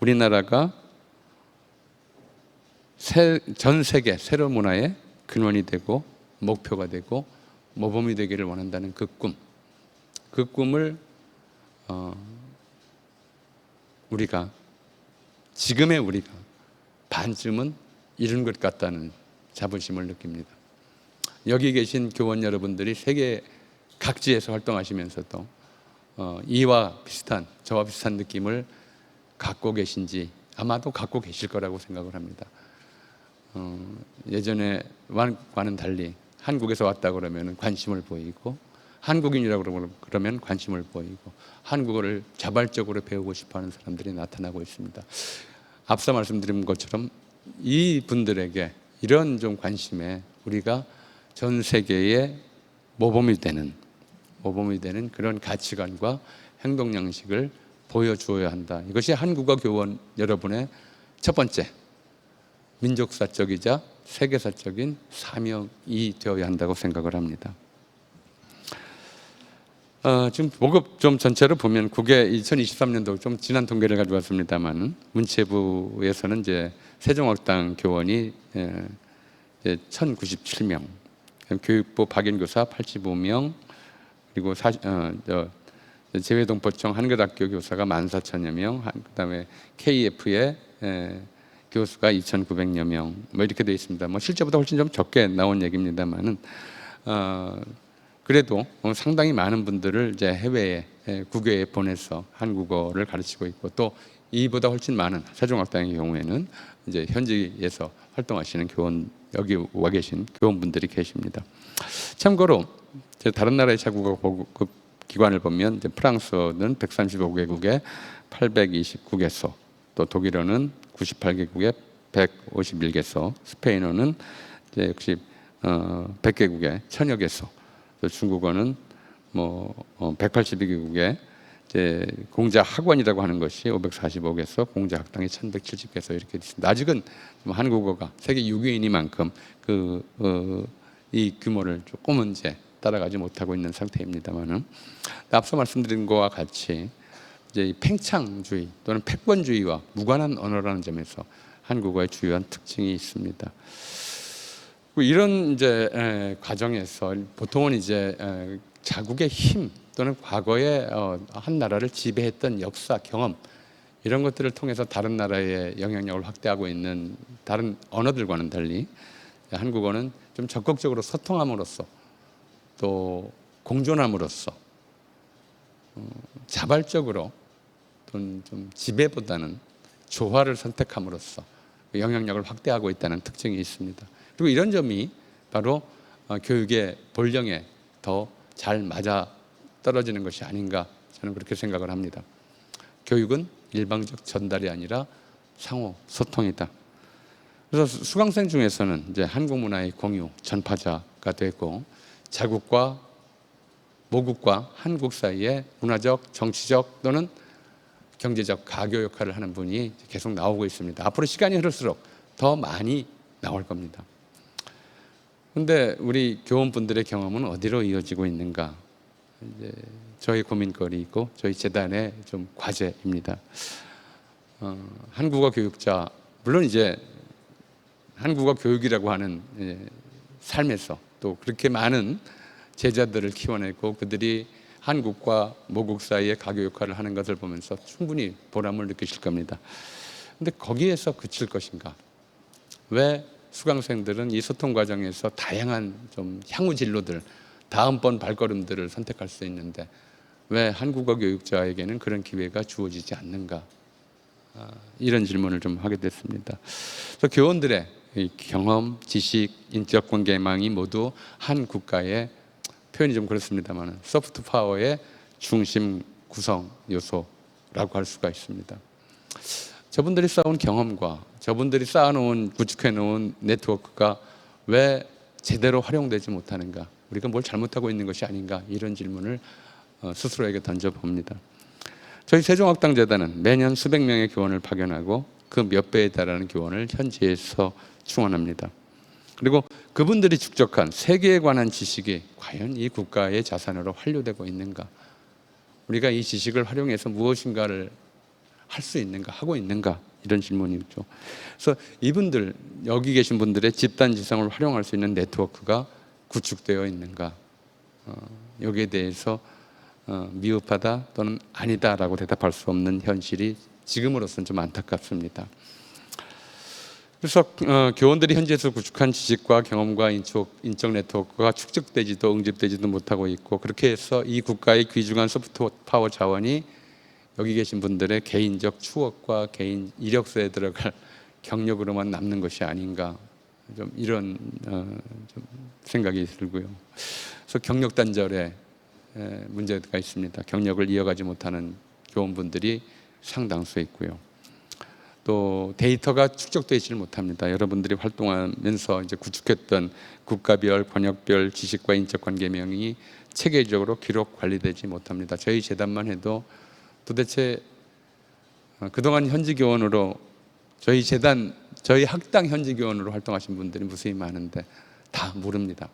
우리나라가 전 세계 새로운 문화의 근원이 되고 목표가 되고 모범이 되기를 원한다는 그 꿈을 우리가 지금의 우리가 반쯤은 이룬 것 같다는 자부심을 느낍니다. 여기 계신 교원 여러분들이 세계 각지에서 활동하시면서도 저와 비슷한 느낌을 갖고 계신지 아마도 갖고 계실 거라고 생각을 합니다. 예전에와는 달리 한국에서 왔다 그러면 관심을 보이고 한국인이라고 그러면 관심을 보이고 한국어를 자발적으로 배우고 싶어하는 사람들이 나타나고 있습니다. 앞서 말씀드린 것처럼 이 분들에게 이런 좀 관심에 우리가 전 세계에 모범이 되는 그런 가치관과 행동 양식을 보여주어야 한다. 이것이 한국어 교원 여러분의 첫 번째 민족사적이자 세계사적인 사명이 되어야 한다고 생각을 합니다. 지금 모급 좀 전체로 보면 국외 2023년도 좀 지난 통계를 가져왔습니다만 문체부에서는 이제 세종학당 교원이 1,097명, 교육부 박연교사 85명, 그리고 재외동포청 한글학교 교사가 14,000여 명, 그다음에 KF의 교수가 2,900여 명, 뭐 이렇게 되어 있습니다. 뭐 실제보다 훨씬 좀 적게 나온 얘기입니다만은 그래도 상당히 많은 분들을 이제 해외에 국외에 보내서 한국어를 가르치고 있고 또 이보다 훨씬 많은 세종학당의 경우에는 이제 현지에서 활동하시는 교원 여기 와 계신 교원분들이 계십니다. 참고로 다른 나라의 자국어 보급 기관을 보면 이제 프랑스어는 135개국에 829개소, 또 독일어는 98개국에 151개소, 스페인어는 이제 역시 100개국에 1000여 개소, 또 중국어는 뭐 182개국에 이제 공자 학원이라고 하는 것이 545개소, 공자 학당이 1170개소 이렇게 있습니다. 아직은 한국어가 세계 6위이니만큼 이 규모를 조금은 이제 따라가지 못하고 있는 상태입니다만은 앞서 말씀드린 것과 같이 이제 팽창주의 또는 패권주의와 무관한 언어라는 점에서 한국어의 주요한 특징이 있습니다. 이런 이제 과정에서 보통은 이제 자국의 힘 또는 과거에 한 나라를 지배했던 역사, 경험 이런 것들을 통해서 다른 나라의 영향력을 확대하고 있는 다른 언어들과는 달리 한국어는 좀 적극적으로 소통함으로써 또 공존함으로써 자발적으로 또는 좀 지배보다는 조화를 선택함으로써 영향력을 확대하고 있다는 특징이 있습니다. 그리고 이런 점이 바로 교육의 본령에 더 잘 맞아 떨어지는 것이 아닌가 저는 그렇게 생각을 합니다. 교육은 일방적 전달이 아니라 상호 소통이다. 그래서 수강생 중에서는 이제 한국 문화의 공유 전파자가 되고 자국과 모국과 한국 사이에 문화적, 정치적 또는 경제적 가교 역할을 하는 분이 계속 나오고 있습니다. 앞으로 시간이 흐를수록 더 많이 나올 겁니다. 그런데 우리 교원분들의 경험은 어디로 이어지고 있는가? 이제 저희 고민거리이고 저희 재단의 좀 과제입니다. 한국어 교육자 물론 이제 한국어 교육이라고 하는 삶에서 또 그렇게 많은 제자들을 키워내고 그들이 한국과 모국 사이에 가교 역할을 하는 것을 보면서 충분히 보람을 느끼실 겁니다. 그런데 거기에서 그칠 것인가? 왜 수강생들은 이 소통 과정에서 다양한 좀 향후 진로들, 다음번 발걸음들을 선택할 수 있는데 왜 한국어 교육자에게는 그런 기회가 주어지지 않는가? 이런 질문을 좀 하게 됐습니다. 그래서 교원들의 이 경험, 지식, 인적 관계망이 모두 한 국가의 표현이 좀 그렇습니다만 소프트 파워의 중심 구성 요소라고 할 수가 있습니다. 저분들이 쌓은 경험과 저분들이 쌓아놓은 구축해놓은 네트워크가 왜 제대로 활용되지 못하는가? 우리가 뭘 잘못하고 있는 것이 아닌가? 이런 질문을 스스로에게 던져봅니다. 저희 세종학당재단은 매년 수백 명의 교원을 파견하고 그 몇 배에 달하는 교원을 현지에서 충원합니다. 그리고 그분들이 축적한 세계에 관한 지식이 과연 이 국가의 자산으로 환류되고 있는가? 우리가 이 지식을 활용해서 무엇인가를 할 수 있는가? 하고 있는가? 이런 질문이죠. 그래서 이분들, 여기 계신 분들의 집단 지성을 활용할 수 있는 네트워크가 구축되어 있는가? 여기에 대해서 미흡하다 또는 아니다라고 대답할 수 없는 현실이 지금으로서는 좀 안타깝습니다. 그래서 교원들이 현지에서 구축한 지식과 경험과 인적 네트워크가 축적되지도 응집되지도 못하고 있고 그렇게 해서 이 국가의 귀중한 소프트 파워 자원이 여기 계신 분들의 개인적 추억과 개인 이력서에 들어갈 경력으로만 남는 것이 아닌가 좀 이런 좀 생각이 들고요. 그래서 경력 단절에 문제가 있습니다. 경력을 이어가지 못하는 교원분들이 상당수 있고요. 또 데이터가 축적되지 못합니다. 여러분들이 활동하면서 이제 구축했던 국가별, 권역별 지식과 인적 관계명이 체계적으로 기록 관리되지 못합니다. 저희 재단만 해도 도대체 그동안 현지 교원으로 저희 재단, 저희 학당 현지 교원으로 활동하신 분들이 무수히 많은데 다 모릅니다.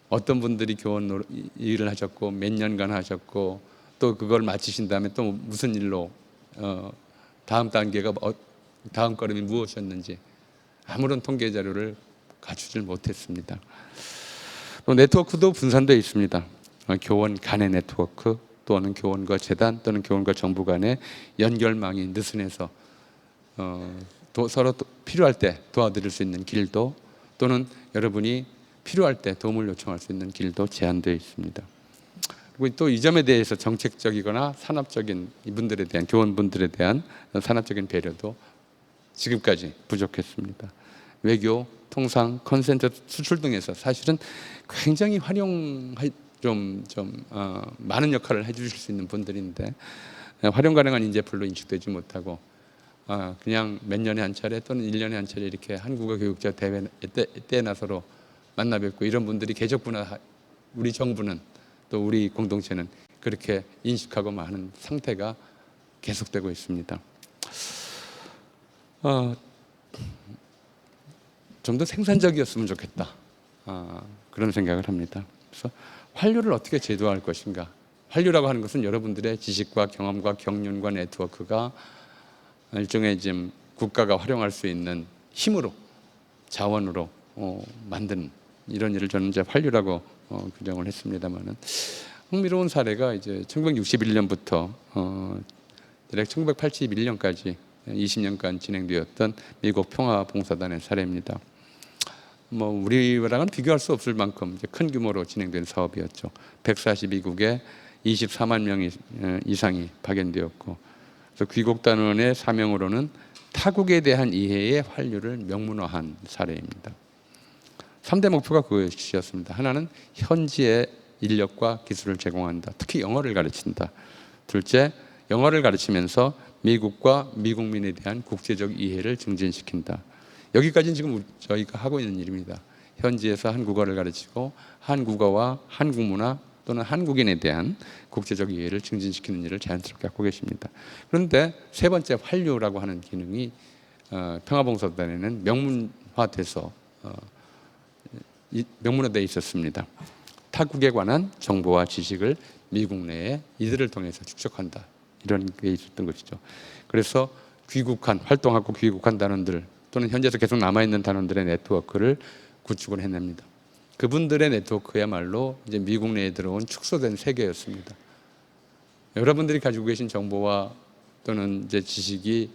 어떤 분들이 교원 일을 하셨고 몇 년간 하셨고 또 그걸 마치신 다음에 또 무슨 일로 다음 단계가 다음 걸음이 무엇이었는지 아무런 통계 자료를 갖추질 못했습니다. 또 네트워크도 분산되어 있습니다. 교원 간의 네트워크 또는 교원과 재단 또는 교원과 정부 간의 연결망이 느슨해서 서로 필요할 때 도와드릴 수 있는 길도 또는 여러분이 필요할 때 도움을 요청할 수 있는 길도 제한되어 있습니다. 그리고 또 이 점에 대해서 정책적이거나 산업적인 이분들에 대한 교원분들에 대한 산업적인 배려도 지금까지 부족했습니다. 외교, 통상, 컨센트 수출 등에서 사실은 굉장히 많은 역할을 해주실 수 있는 분들인데 활용 가능한 인재 별로 인식되지 못하고 그냥 몇 년에 한 차례 또는 1년에 한 차례 이렇게 한국어 교육자 대회 때나 서로 만나 뵙고 이런 분들이 계셨구나. 우리 정부는 또 우리 공동체는 그렇게 인식하고 많은 상태가 계속되고 있습니다. 좀 더 생산적이었으면 좋겠다. 그런 생각을 합니다. 그래서 환류를 어떻게 제도화할 것인가. 환류라고 하는 것은 여러분들의 지식과 경험과 경륜과 네트워크가 일종의 지금 국가가 활용할 수 있는 힘으로 자원으로 만드는 이런 일을 저는 이제 환류라고 규정을 했습니다만은 흥미로운 사례가 이제 1961년부터 대략 1981년까지 20년간 진행되었던 미국 평화봉사단의 사례입니다. 뭐 우리랑은 비교할 수 없을 만큼 이제 큰 규모로 진행된 사업이었죠. 142국에 24만 명 이상이 파견되었고, 그래서 귀국단원의 사명으로는 타국에 대한 이해의 환류를 명문화한 사례입니다. 3대 목표가 그것이었습니다. 하나는 현지의 인력과 기술을 제공한다. 특히 영어를 가르친다. 둘째, 영어를 가르치면서 미국과 미국민에 대한 국제적 이해를 증진시킨다. 여기까지는 지금 저희가 하고 있는 일입니다. 현지에서 한국어를 가르치고 한국어와 한국 문화 또는 한국인에 대한 국제적 이해를 증진시키는 일을 자연스럽게 하고 계십니다. 그런데 세 번째 환류라고 하는 기능이 평화봉사단에는 명문화돼서 명문화되어 있었습니다. 타국에 관한 정보와 지식을 미국 내에 이들을 통해서 축적한다. 이런 게 있었던 것이죠. 그래서 활동하고 귀국한 단원들 또는 현지에서 계속 남아있는 단원들의 네트워크를 구축을 해냅니다. 그분들의 네트워크야말로 이제 미국 내에 들어온 축소된 세계였습니다. 여러분들이 가지고 계신 정보와 또는 이제 지식이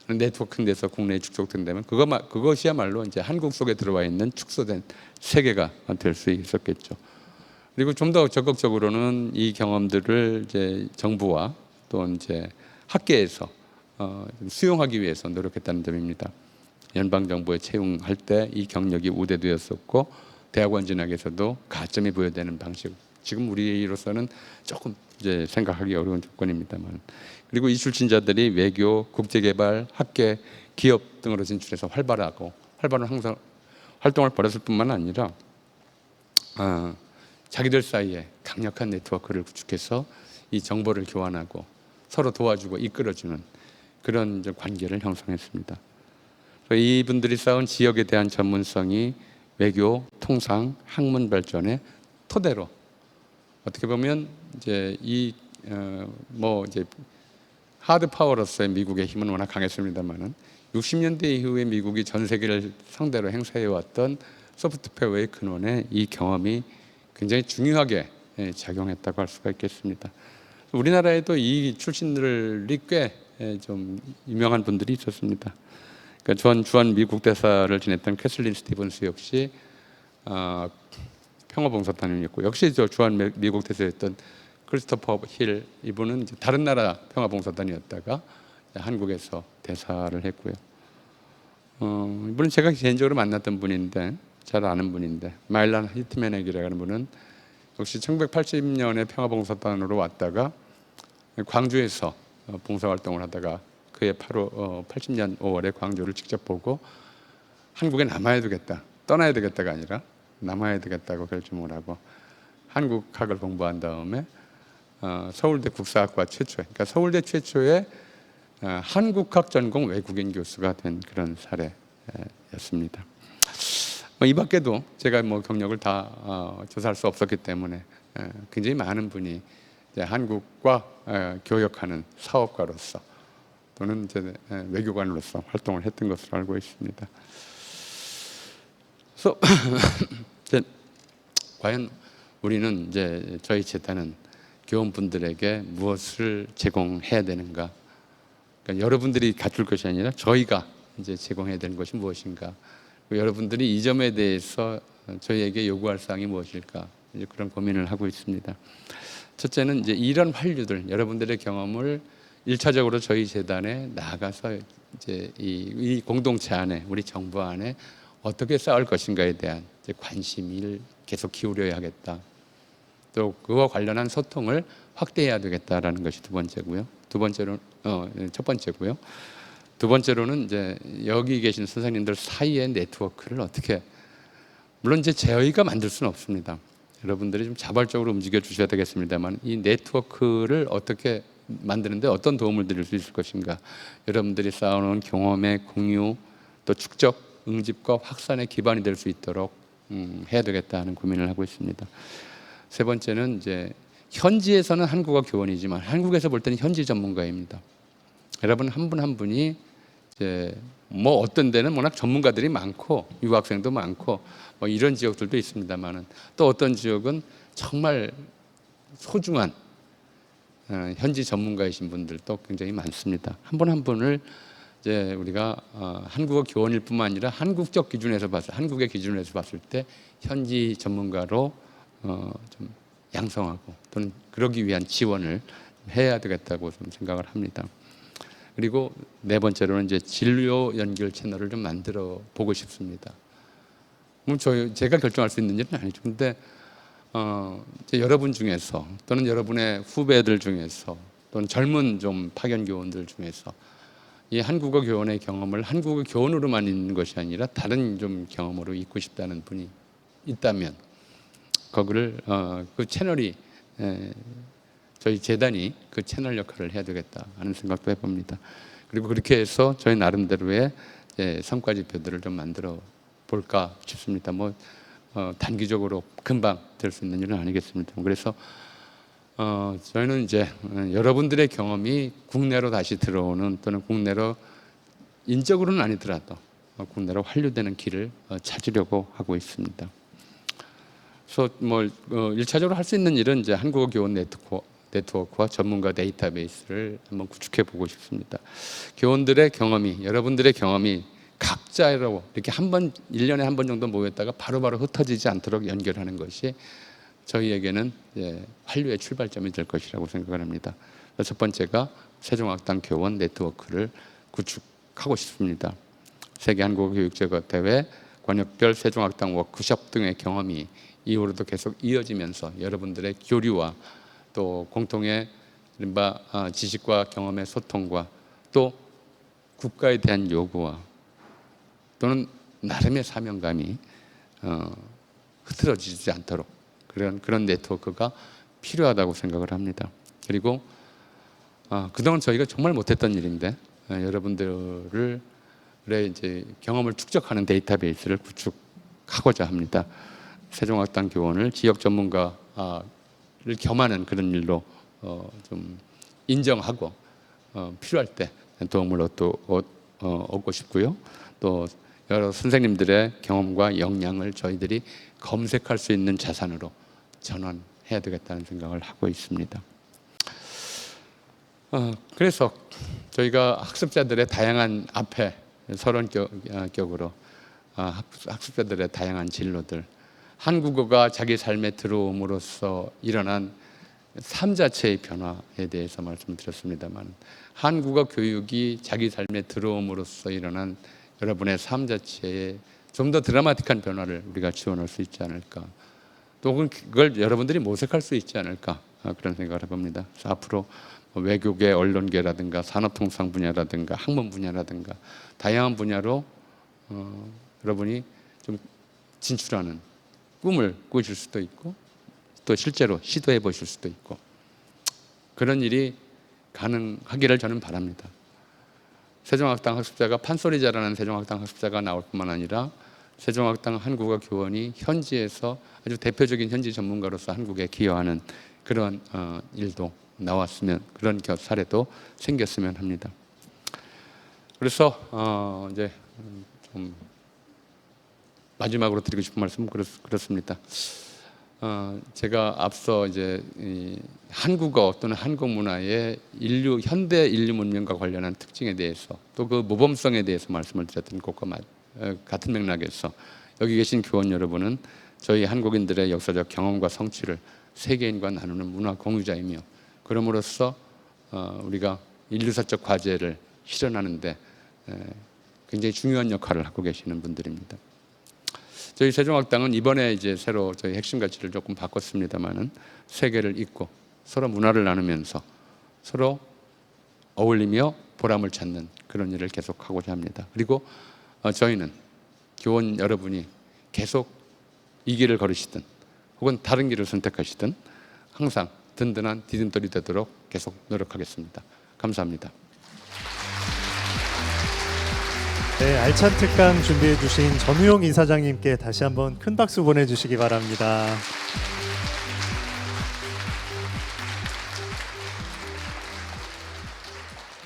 네트워크돼서 국내에 축적된다면 그것이야말로 이제 한국 속에 들어와 있는 축소된 세계가 될 수 있었겠죠. 그리고 좀 더 적극적으로는 이 경험들을 이제 정부와 또 이제 학계에서 수용하기 위해서 노력했다는 점입니다. 연방 정부에 채용할 때 이 경력이 우대되었었고, 대학원 진학에서도 가점이 부여되는 방식. 지금 우리로서는 조금 이제 생각하기 어려운 조건입니다만, 그리고 이 출신자들이 외교, 국제개발, 학계, 기업 등으로 진출해서 활발한 항상 활동을 벌였을 뿐만 아니라 자기들 사이에 강력한 네트워크를 구축해서 이 정보를 교환하고 서로 도와주고 이끌어주는 그런 관계를 형성했습니다. 이분들이 쌓은 지역에 대한 전문성이 외교, 통상, 학문 발전의 토대로, 어떻게 보면 이제 이제 하드 파워로서의 미국의 힘은 워낙 강했습니다만은 60년대 이후에 미국이 전 세계를 상대로 행사해 왔던 소프트 파워의 근원에 이 경험이 굉장히 중요하게 작용했다고 할 수가 있겠습니다. 우리나라에도 이 출신들이 꽤 좀 유명한 분들이 있었습니다. 그러니까 전 주한 미국 대사를 지냈던 캐슬린 스티븐스 역시 평화봉사단이었고, 역시 저 주한 미국 대사였던 크리스토퍼 힐, 이분은 이제 다른 나라 평화봉사단이었다가 한국에서 대사를 했고요. 이분은 제가 개인적으로 만났던 분인데, 잘 아는 분인데, 마일란 히트맨에게라는 분은 역시 1980년에 평화봉사단으로 왔다가 광주에서 봉사활동을 하다가 그해 80년 5월에 광주를 직접 보고 한국에 남아야 되겠다, 떠나야 되겠다가 아니라 남아야 되겠다고 결심을 하고 한국학을 공부한 다음에 서울대 국사학과 그러니까 서울대 최초의 한국학 전공 외국인 교수가 된 그런 사례였습니다. 이 밖에도 제가 경력을 다 조사할 수 없었기 때문에 굉장히 많은 분이 이제 한국과 교역하는 사업가로서 또는 이제 외교관으로서 활동을 했던 것으로 알고 있습니다. 그래서 과연 우리는 이제 저희 재단은 교원분들에게 무엇을 제공해야 되는가? 그러니까 여러분들이 갖출 것이 아니라 저희가 이제 제공해야 되는 것이 무엇인가? 여러분들이 이 점에 대해서 저희에게 요구할 사항이 무엇일까? 이제 그런 고민을 하고 있습니다. 첫째는 이제 이런 환류들, 여러분들의 경험을 1차적으로 저희 재단에 나아가서 이제 이 공동체 안에, 우리 정부 안에 어떻게 쌓을 것인가에 대한 이제 관심을 계속 기울여야 하겠다. 또 그와 관련한 소통을 확대해야 되겠다라는 것이 첫 번째고요. 두 번째로는 이제 여기 계신 선생님들 사이의 네트워크를 어떻게, 물론 이제 저희가 만들 수는 없습니다. 여러분들이 좀 자발적으로 움직여 주셔야 되겠습니다만, 이 네트워크를 어떻게 만드는데 어떤 도움을 드릴 수 있을 것인가, 여러분들이 쌓아놓은 경험의 공유, 또 축적, 응집과 확산의 기반이 될 수 있도록 해야 되겠다 하는 고민을 하고 있습니다. 세 번째는 이제 현지에서는 한국어 교원이지만 한국에서 볼 때는 현지 전문가입니다. 여러분 한 분 한 분이 이제 뭐 어떤 데는 워낙 전문가들이 많고 유학생도 많고 뭐 이런 지역들도 있습니다만은 또 어떤 지역은 정말 소중한 현지 전문가이신 분들도 굉장히 많습니다. 한 분 한 분을 이제 우리가 한국어 교원일 뿐만 아니라 한국적 기준에서 한국의 기준에서 봤을 때 현지 전문가로 좀 양성하고 또는 그러기 위한 지원을 해야 되겠다고 좀 생각을 합니다. 그리고 네 번째로는 이제 진료 연결 채널을 좀 만들어 보고 싶습니다. 제가 결정할 수 있는 일은 아니죠. 근데 이제 여러분 중에서 또는 여러분의 후배들 중에서 또는 젊은 좀 파견 교원들 중에서 이 한국어 교원의 경험을 한국어 교원으로만 있는 것이 아니라 다른 좀 경험으로 있고 싶다는 분이 있다면 거기를 그 채널이 저희 재단이 그 채널 역할을 해야 되겠다 하는 생각도 해봅니다. 그리고 그렇게 해서 저희 나름대로의 성과 지표들을 좀 만들어 볼까 싶습니다. 뭐 단기적으로 금방 될 수 있는 일은 아니겠습니다. 그래서 저희는 이제 여러분들의 경험이 국내로 다시 들어오는 또는 국내로 인적으로는 아니더라도 국내로 환류되는 길을 찾으려고 하고 있습니다. 그래서 뭐 1차적으로 할 수 있는 일은 이제 한국어 교원 네트워크와 전문가 데이터베이스를 한번 구축해 보고 싶습니다. 교원들의 경험이, 여러분들의 경험이 각자로 이렇게 1년에 한 번 정도 모였다가 바로바로 흩어지지 않도록 연결하는 것이 저희에게는 환류의 출발점이 될 것이라고 생각을 합니다. 첫 번째가 세종학당 교원 네트워크를 구축하고 싶습니다. 세계 한국어 교육제과 대회, 권역별 세종학당 워크숍 등의 경험이 이후로도 계속 이어지면서 여러분들의 교류와 또 공통의 이른바 지식과 경험의 소통과 또 국가에 대한 요구와 또는 나름의 사명감이 흐트러지지 않도록 그런 네트워크가 필요하다고 생각을 합니다. 그리고 그동안 저희가 정말 못했던 일인데 여러분들의 이제 경험을 축적하는 데이터베이스를 구축하고자 합니다. 세종학당 교원을 지역 전문가를 겸하는 그런 일로 좀 인정하고 필요할 때 도움을 얻고 싶고요. 또 여러 선생님들의 경험과 역량을 저희들이 검색할 수 있는 자산으로 전환해야 되겠다는 생각을 하고 있습니다. 그래서 저희가 학습자들의 다양한 앞에 서론격으로 학습자들의 다양한 진로들, 한국어가 자기 삶에 들어옴으로써 일어난 삶 자체의 변화에 대해서 말씀드렸습니다만 한국어 교육이 자기 삶에 들어옴으로써 일어난 여러분의 삶 자체에 좀 더 드라마틱한 변화를 우리가 지원할 수 있지 않을까, 또 그걸 여러분들이 모색할 수 있지 않을까 그런 생각을 해봅니다. 그래서 앞으로 외교계, 언론계라든가 산업통상 분야라든가 학문 분야라든가 다양한 분야로 여러분이 좀 진출하는 꿈을 꾸실 수도 있고 또 실제로 시도해 보실 수도 있고 그런 일이 가능하기를 저는 바랍니다. 세종학당 학습자가 판소리 잘하는 세종학당 학습자가 나올 뿐만 아니라 세종학당 한국어 교원이 현지에서 아주 대표적인 현지 전문가로서 한국에 기여하는 그런 일도 나왔으면, 그런 사례도 생겼으면 합니다. 그래서 이제 좀 마지막으로 드리고 싶은 말씀은 그렇습니다. 제가 앞서 이제 한국어 또는 한국 문화의 현대 인류 문명과 관련한 특징에 대해서 또 그 모범성에 대해서 말씀을 드렸던 것과 같은 맥락에서 여기 계신 교원 여러분은 저희 한국인들의 역사적 경험과 성취를 세계인과 나누는 문화 공유자이며 그럼으로써 우리가 인류사적 과제를 실현하는데 굉장히 중요한 역할을 하고 계시는 분들입니다. 저희 세종학당은 이번에 이제 새로 저희 핵심 가치를 조금 바꿨습니다만은 세계를 잇고 서로 문화를 나누면서 서로 어울리며 보람을 찾는 그런 일을 계속하고자 합니다. 그리고 저희는 교원 여러분이 계속 이 길을 걸으시든 혹은 다른 길을 선택하시든 항상 든든한 디딤돌이 되도록 계속 노력하겠습니다. 감사합니다. 네, 알찬 특강 준비해 주신 전우용 이사장님께 다시 한번 큰 박수 보내주시기 바랍니다.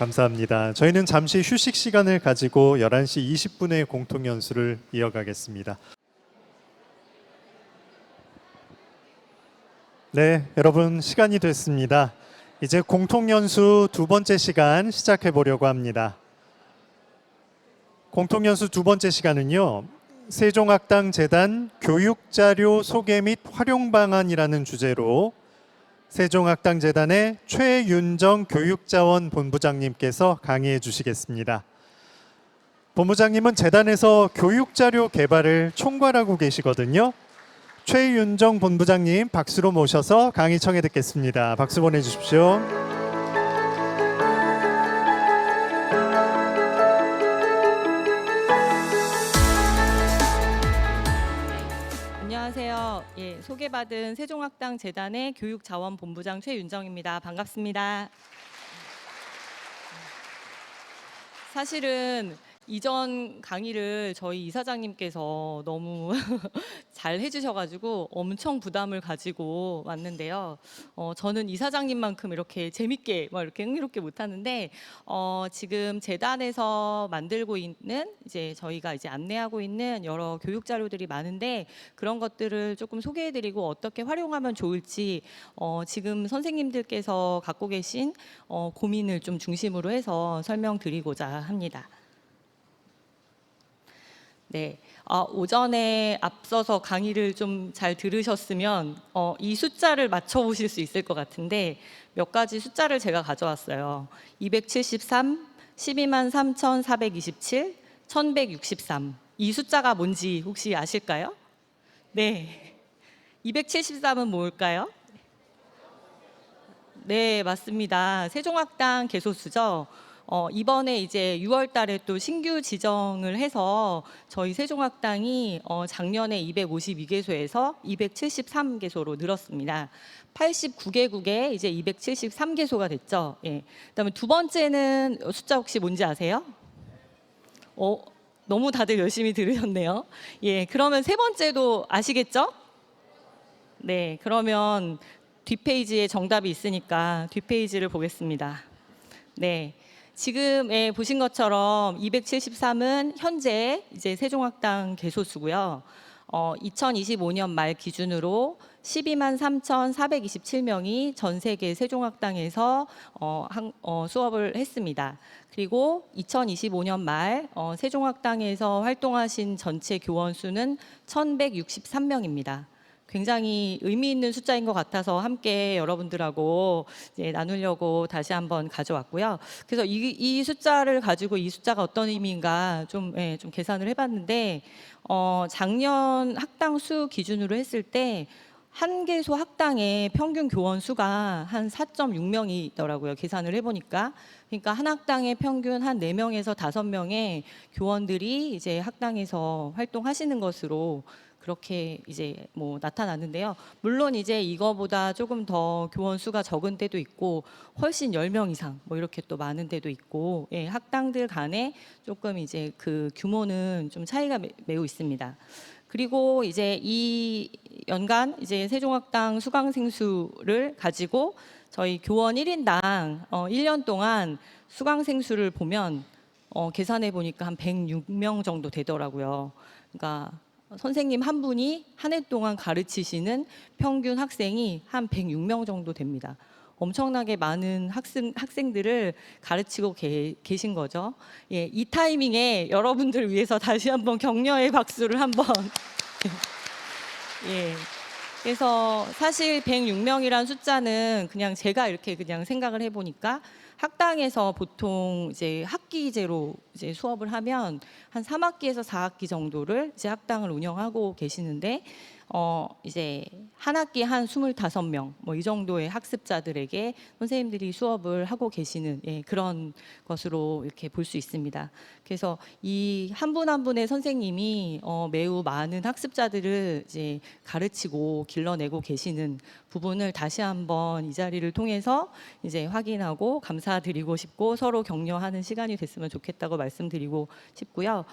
감사합니다. 저희는 잠시 휴식 시간을 가지고 11시 20분에 공통 연수를 이어가겠습니다. 네, 여러분 시간이 됐습니다. 이제 공통 연수 두 번째 시간 시작해 보려고 합니다. 공통 연수 두 번째 시간은요. 세종학당재단 교육자료 소개 및 활용 방안이라는 주제로 세종학당재단의 최윤정 교육자원 본부장님께서 강의해 주시겠습니다. 본부장님은 재단에서 교육자료 개발을 총괄하고 계시거든요. 최윤정 본부장님 박수로 모셔서 강의 청해 듣겠습니다. 박수 보내주십시오. 안녕하세요. 예, 소개받은 세종학당재단의 교육자원본부장 최윤정입니다. 반갑습니다. 사실은 이전 강의를 저희 이사장님께서 너무 잘 해주셔가지고 엄청 부담을 가지고 왔는데요. 저는 이사장님만큼 이렇게 재밌게 막 이렇게 흥미롭게 못하는데 지금 재단에서 만들고 있는 이제 저희가 이제 안내하고 있는 여러 교육 자료들이 많은데 그런 것들을 조금 소개해드리고 어떻게 활용하면 좋을지 지금 선생님들께서 갖고 계신 고민을 좀 중심으로 해서 설명드리고자 합니다. 네, 오전에 앞서서 강의를 좀 잘 들으셨으면 이 숫자를 맞춰보실 수 있을 것 같은데 몇 가지 숫자를 제가 가져왔어요. 273, 123,427, 1163. 이 숫자가 뭔지 혹시 아실까요? 네, 273은 뭘까요? 네, 맞습니다. 세종학당 개소수죠. 이번에 이제 6월 달에 또 신규 지정을 해서 저희 세종학당이 작년에 252개소에서 273개소로 늘었습니다. 89개국에 이제 273개소가 됐죠. 예. 그다음에 두 번째는 숫자 혹시 뭔지 아세요? 너무 다들 열심히 들으셨네요. 예, 그러면 세 번째도 아시겠죠? 네, 그러면 뒷페이지에 정답이 있으니까 뒷페이지를 보겠습니다. 네. 지금 보신 것처럼 273은 현재 이제 세종학당 개소수고요. 2025년 말 기준으로 123,427명이 전 세계 세종학당에서 수업을 했습니다. 그리고 2025년 말 세종학당에서 활동하신 전체 교원 수는 1,163명입니다. 굉장히 의미 있는 숫자인 것 같아서 함께 여러분들하고 이제 나누려고 다시 한번 가져왔고요. 그래서 이 숫자를 가지고 이 숫자가 어떤 의미인가 좀 계산을 해봤는데 작년 학당 수 기준으로 했을 때 한 개소 학당의 평균 교원 수가 한 4.6명이더라고요. 계산을 해보니까. 그러니까 한 학당에 평균 한 4명에서 5명의 교원들이 이제 학당에서 활동하시는 것으로 그렇게 이제 뭐 나타났는데요. 물론 이제 이거보다 조금 더 교원 수가 적은 때도 있고 훨씬 10명 이상 뭐 이렇게 또 많은 때도 있고 예, 학당들 간에 조금 이제 그 규모는 좀 차이가 매우 있습니다. 그리고 이제 이 연간 이제 세종학당 수강생 수를 가지고 저희 교원 1인당 1년 동안 수강생 수를 보면 계산해 보니까 한 106명 정도 되더라고요. 그러니까 선생님 한 분이 한 해 동안 가르치시는 평균 학생이 한 106명 정도 됩니다. 엄청나게 많은 학생들을 가르치고 계신 거죠. 예, 이 타이밍에 여러분들 위해서 다시 한번 격려의 박수를 한번. 예. 그래서 사실 106명이란 숫자는 그냥 제가 이렇게 그냥 생각을 해보니까 학당에서 보통 이제 학기제로 이제 수업을 하면 한 3학기에서 4학기 정도를 이제 학당을 운영하고 계시는데 이제 한 학기 한 25명 뭐 이 정도의 학습자들에게 선생님들이 수업을 하고 계시는 그런 것으로 이렇게 볼 수 있습니다. 그래서 이 한 분 한 분의 선생님이 매우 많은 학습자들을 이제 가르치고 길러내고 계시는 부분을 다시 한번 이 자리를 통해서 이제 확인하고 감사드리고 싶고 서로 격려하는 시간이 됐으면 좋겠다고 말씀드리고 싶고요.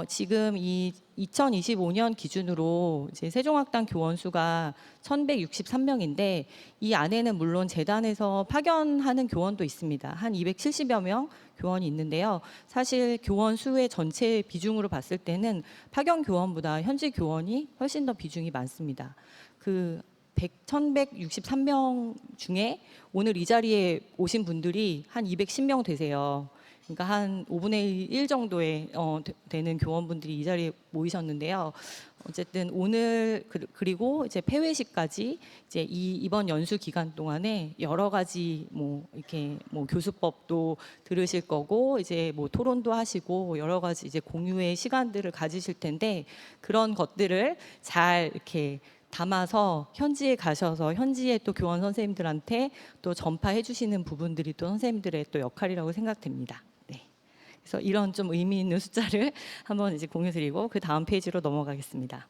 지금 이 2025년 기준으로 이제 세종학당 교원 수가 1,163명인데 이 안에는 물론 재단에서 파견하는 교원도 있습니다. 한 270여 명 교원이 있는데요. 사실 교원 수의 전체 비중으로 봤을 때는 파견 교원보다 현지 교원이 훨씬 더 비중이 많습니다. 그 1,163명 중에 오늘 이 자리에 오신 분들이 한 210명 되세요. 그러니까 한 5분의 1 정도의 되는 교원분들이 이 자리에 모이셨는데요. 어쨌든 오늘 그리고 이제 폐회식까지 이제 이번 연수 기간 동안에 여러 가지 뭐 이렇게 뭐 교수법도 들으실 거고 이제 뭐 토론도 하시고 여러 가지 이제 공유의 시간들을 가지실 텐데 그런 것들을 잘 이렇게 담아서 현지에 가셔서 현지의 또 교원 선생님들한테 또 전파해 주시는 부분들이 또 선생님들의 또 역할이라고 생각됩니다. 네. 그래서 이런 좀 의미 있는 숫자를 한번 이제 공유드리고 그 다음 페이지로 넘어가겠습니다.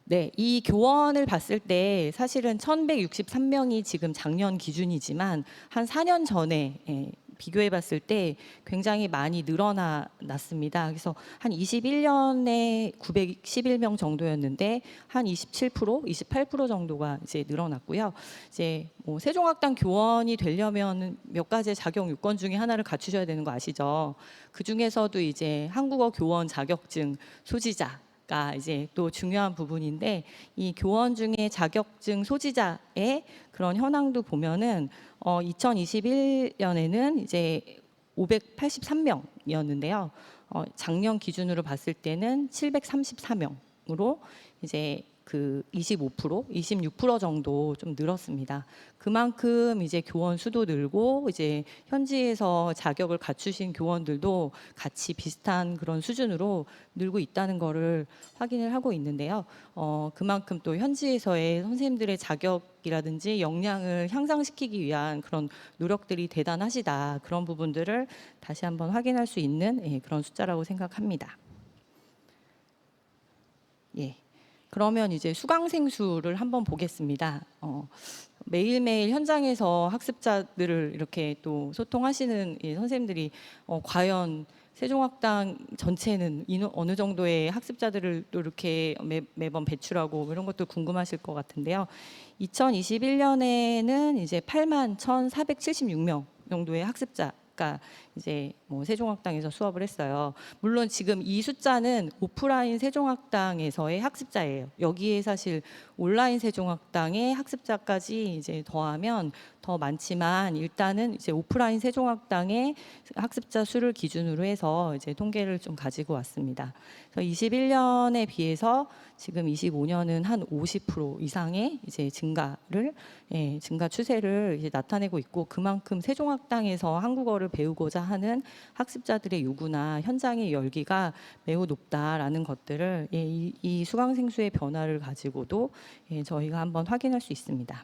네, 이 교원을 봤을 때 사실은 1,163명이 지금 작년 기준이지만 한 4년 전에 비교해 봤을 때 굉장히 많이 늘어났습니다. 그래서 한 21년에 911명 정도였는데 한 27%, 28% 정도가 이제 늘어났고요. 이제 뭐 세종학당 교원이 되려면 몇 가지 자격 요건 중에 하나를 갖추셔야 되는 거 아시죠? 그 중에서도 이제 한국어 교원 자격증 소지자 가 이제 또 중요한 부분인데 이 교원 중에 자격증 소지자의 그런 현황도 보면은 2021년에는 이제 583명이었는데요. 작년 기준으로 봤을 때는 734명으로 이제 그 25%, 26% 정도 좀 늘었습니다. 그만큼 이제 교원 수도 늘고 이제 현지에서 자격을 갖추신 교원들도 같이 비슷한 그런 수준으로 늘고 있다는 거를 확인을 하고 있는데요. 그만큼 또 현지에서의 선생님들의 자격이라든지 역량을 향상시키기 위한 그런 노력들이 대단하시다. 그런 부분들을 다시 한번 확인할 수 있는 그런 숫자라고 생각합니다. 예. 그러면 이제 수강생 수를 한번 보겠습니다. 매일매일 현장에서 학습자들을 이렇게 또 소통하시는 선생님들이 과연 세종학당 전체는 어느 정도의 학습자들을 또 이렇게 매번 배출하고 이런 것도 궁금하실 것 같은데요. 2021년에는 이제 81,476명 정도의 학습자가 이제 뭐 세종학당에서 수업을 했어요. 물론 지금 이 숫자는 오프라인 세종학당에서의 학습자예요. 여기에 사실 온라인 세종학당의 학습자까지 이제 더하면 더 많지만 일단은 이제 오프라인 세종학당의 학습자 수를 기준으로 해서 이제 통계를 좀 가지고 왔습니다. 그래서 21년에 비해서 지금 25년은 한 50% 이상의 이제 증가 추세를 이제 나타내고 있고 그만큼 세종학당에서 한국어를 배우고자 하는 학습자들의 요구나 현장의 열기가 매우 높다라는 것들을 이 수강생 수의 변화를 가지고도 저희가 한번 확인할 수 있습니다.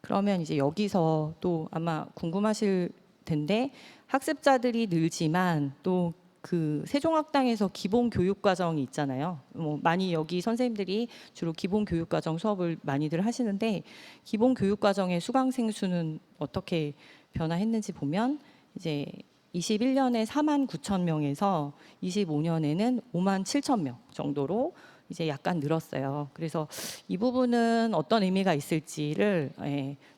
그러면 이제 여기서 또 아마 궁금하실 텐데 학습자들이 늘지만 또 그 세종학당에서 기본 교육 과정이 있잖아요. 뭐 많이 여기 선생님들이 주로 기본 교육 과정 수업을 많이들 하시는데 기본 교육 과정의 수강생 수는 어떻게 변화했는지 보면 이제 21년에 49,000명에서 25년에는 57,000명 정도로 이제 약간 늘었어요. 그래서 이 부분은 어떤 의미가 있을지를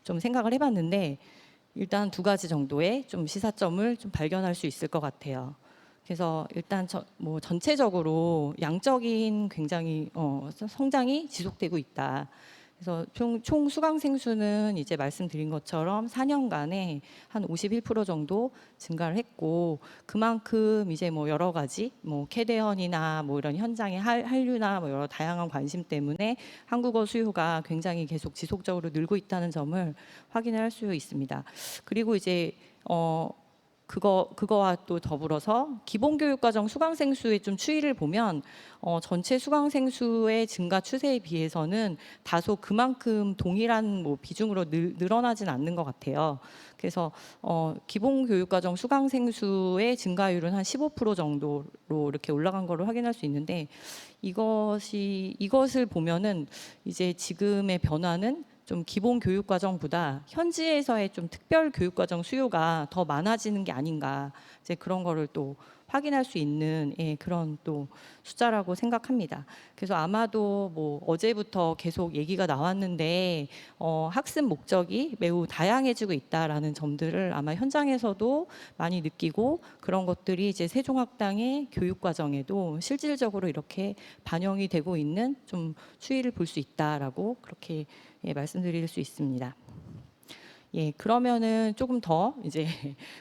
좀 생각을 해봤는데 일단 두 가지 정도의 좀 시사점을 좀 발견할 수 있을 것 같아요. 그래서 일단 뭐 전체적으로 양적인 굉장히 성장이 지속되고 있다. 그래서 총 수강생 수는 이제 말씀드린 것처럼 4년간에 한 51% 정도 증가를 했고 그만큼 이제 뭐 여러 가지 뭐 캐대헌이나 뭐 이런 현장의 한류나 뭐 여러 다양한 관심 때문에 한국어 수요가 굉장히 계속 지속적으로 늘고 있다는 점을 확인할 수 있습니다. 그리고 이제 그거와 또 더불어서 기본교육과정 수강생 수의 좀 추이를 보면 전체 수강생 수의 증가 추세에 비해서는 다소 그만큼 동일한 뭐 비중으로 늘어나진 않는 것 같아요. 그래서 기본교육과정 수강생 수의 증가율은 한 15% 정도로 이렇게 올라간 거를 확인할 수 있는데 이것을 보면은 이제 지금의 변화는 좀 기본 교육 과정보다 현지에서의 좀 특별 교육 과정 수요가 더 많아지는 게 아닌가 이제 그런 거를 또 확인할 수 있는 그런 또 숫자라고 생각합니다. 그래서 아마도 뭐 어제부터 계속 얘기가 나왔는데 학습 목적이 매우 다양해지고 있다라는 점들을 아마 현장에서도 많이 느끼고 그런 것들이 이제 세종학당의 교육 과정에도 실질적으로 이렇게 반영이 되고 있는 좀 추이를 볼 수 있다라고 그렇게 말씀드릴 수 있습니다. 그러면은 조금 더 이제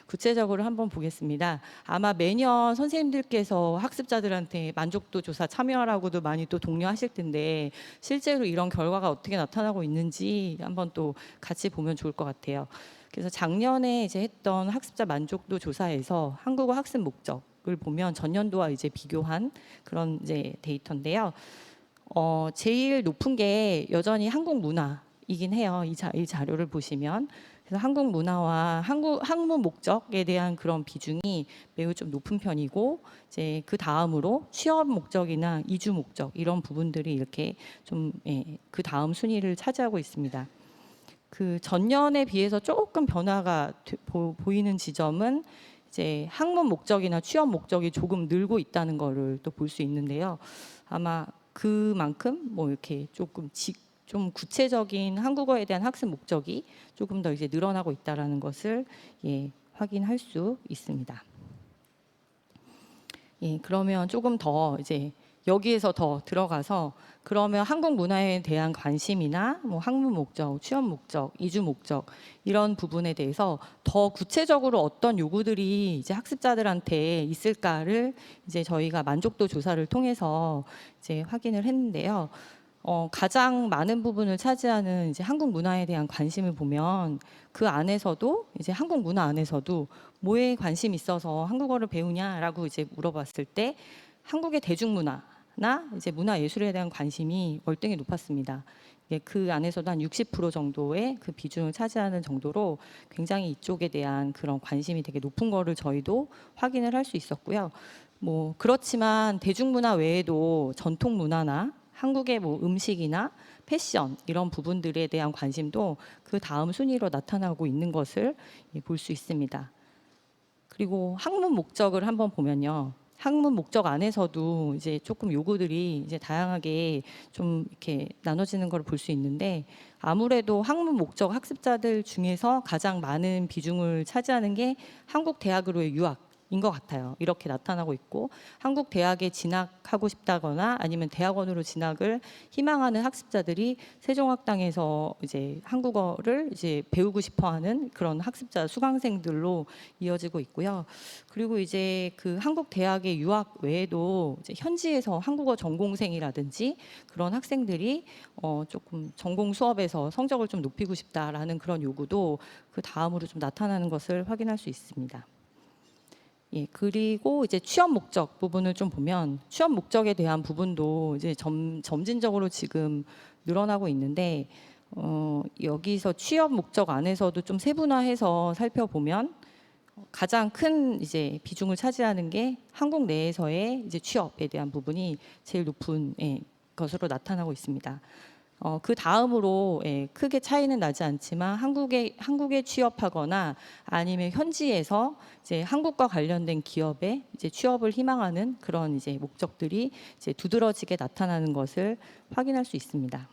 구체적으로 한번 보겠습니다. 아마 매년 선생님들께서 학습자들한테 만족도 조사 참여하라고도 많이 또 독려하실 텐데 실제로 이런 결과가 어떻게 나타나고 있는지 한번 또 같이 보면 좋을 것 같아요. 그래서 작년에 이제 했던 학습자 만족도 조사에서 한국어 학습 목적을 보면 전년도와 이제 비교한 그런 이제 데이터인데요. 제일 높은 게 여전히 한국 문화이긴 해요. 이 자료를 보시면. 그래서 한국 문화와 학문 목적에 대한 그런 비중이 매우 좀 높은 편이고 이제 그 다음으로 취업 목적이나 이주 목적 이런 부분들이 이렇게 좀 그 다음 순위를 차지하고 있습니다. 그 전년에 비해서 조금 변화가 보이는 지점은 이제 학문 목적이나 취업 목적이 조금 늘고 있다는 거를 또 볼 수 있는데요. 아마 그만큼 뭐 이렇게 좀 구체적인 한국어에 대한 학습 목적이 조금 더 이제 늘어나고 있다라는 것을 확인할 수 있습니다. 그러면 조금 더 이제 여기에서 더 들어가서 그러면 한국 문화에 대한 관심이나 뭐 학문 목적, 취업 목적, 이주 목적 이런 부분에 대해서 더 구체적으로 어떤 요구들이 이제 학습자들한테 있을까를 이제 저희가 만족도 조사를 통해서 이제 확인을 했는데요. 가장 많은 부분을 차지하는 이제 한국 문화에 대한 관심을 보면 그 안에서도 이제 한국 문화 안에서도 뭐에 관심이 있어서 한국어를 배우냐라고 이제 물어봤을 때 한국의 대중문화나 이제 문화예술에 대한 관심이 월등히 높았습니다. 그 안에서도 한 60% 정도의 그 비중을 차지하는 정도로 굉장히 이쪽에 대한 그런 관심이 되게 높은 거를 저희도 확인을 할 수 있었고요. 뭐 그렇지만 대중문화 외에도 전통 문화나 한국의 뭐 음식이나 패션 이런 부분들에 대한 관심도 그 다음 순위로 나타나고 있는 것을 볼 수 있습니다. 그리고 학문 목적을 한번 보면요. 학문 목적 안에서도 이제 조금 요구들이 이제 다양하게 좀 이렇게 나눠지는 걸 볼 수 있는데 아무래도 학문 목적 학습자들 중에서 가장 많은 비중을 차지하는 게 한국 대학으로의 유학인 것 같아요. 이렇게 나타나고 있고 한국 대학에 진학하고 싶다거나 아니면 대학원으로 진학을 희망하는 학습자들이 세종학당에서 이제 한국어를 이제 배우고 싶어하는 그런 학습자 수강생들로 이어지고 있고요. 그리고 이제 그 한국 대학의 유학 외에도 이제 현지에서 한국어 전공생이라든지 그런 학생들이 조금 전공 수업에서 성적을 좀 높이고 싶다라는 그런 요구도 그 다음으로 좀 나타나는 것을 확인할 수 있습니다. 그리고 이제 취업 목적 부분을 좀 보면 취업 목적에 대한 부분도 이제 점진적으로 지금 늘어나고 있는데 여기서 취업 목적 안에서도 좀 세분화해서 살펴보면 가장 큰 이제 비중을 차지하는 게 한국 내에서의 이제 취업에 대한 부분이 제일 높은 것으로 나타나고 있습니다. 그 다음으로 크게 차이는 나지 않지만 한국에 취업하거나 아니면 현지에서 이제 한국과 관련된 기업에 이제 취업을 희망하는 그런 이제 목적들이 이제 두드러지게 나타나는 것을 확인할 수 있습니다.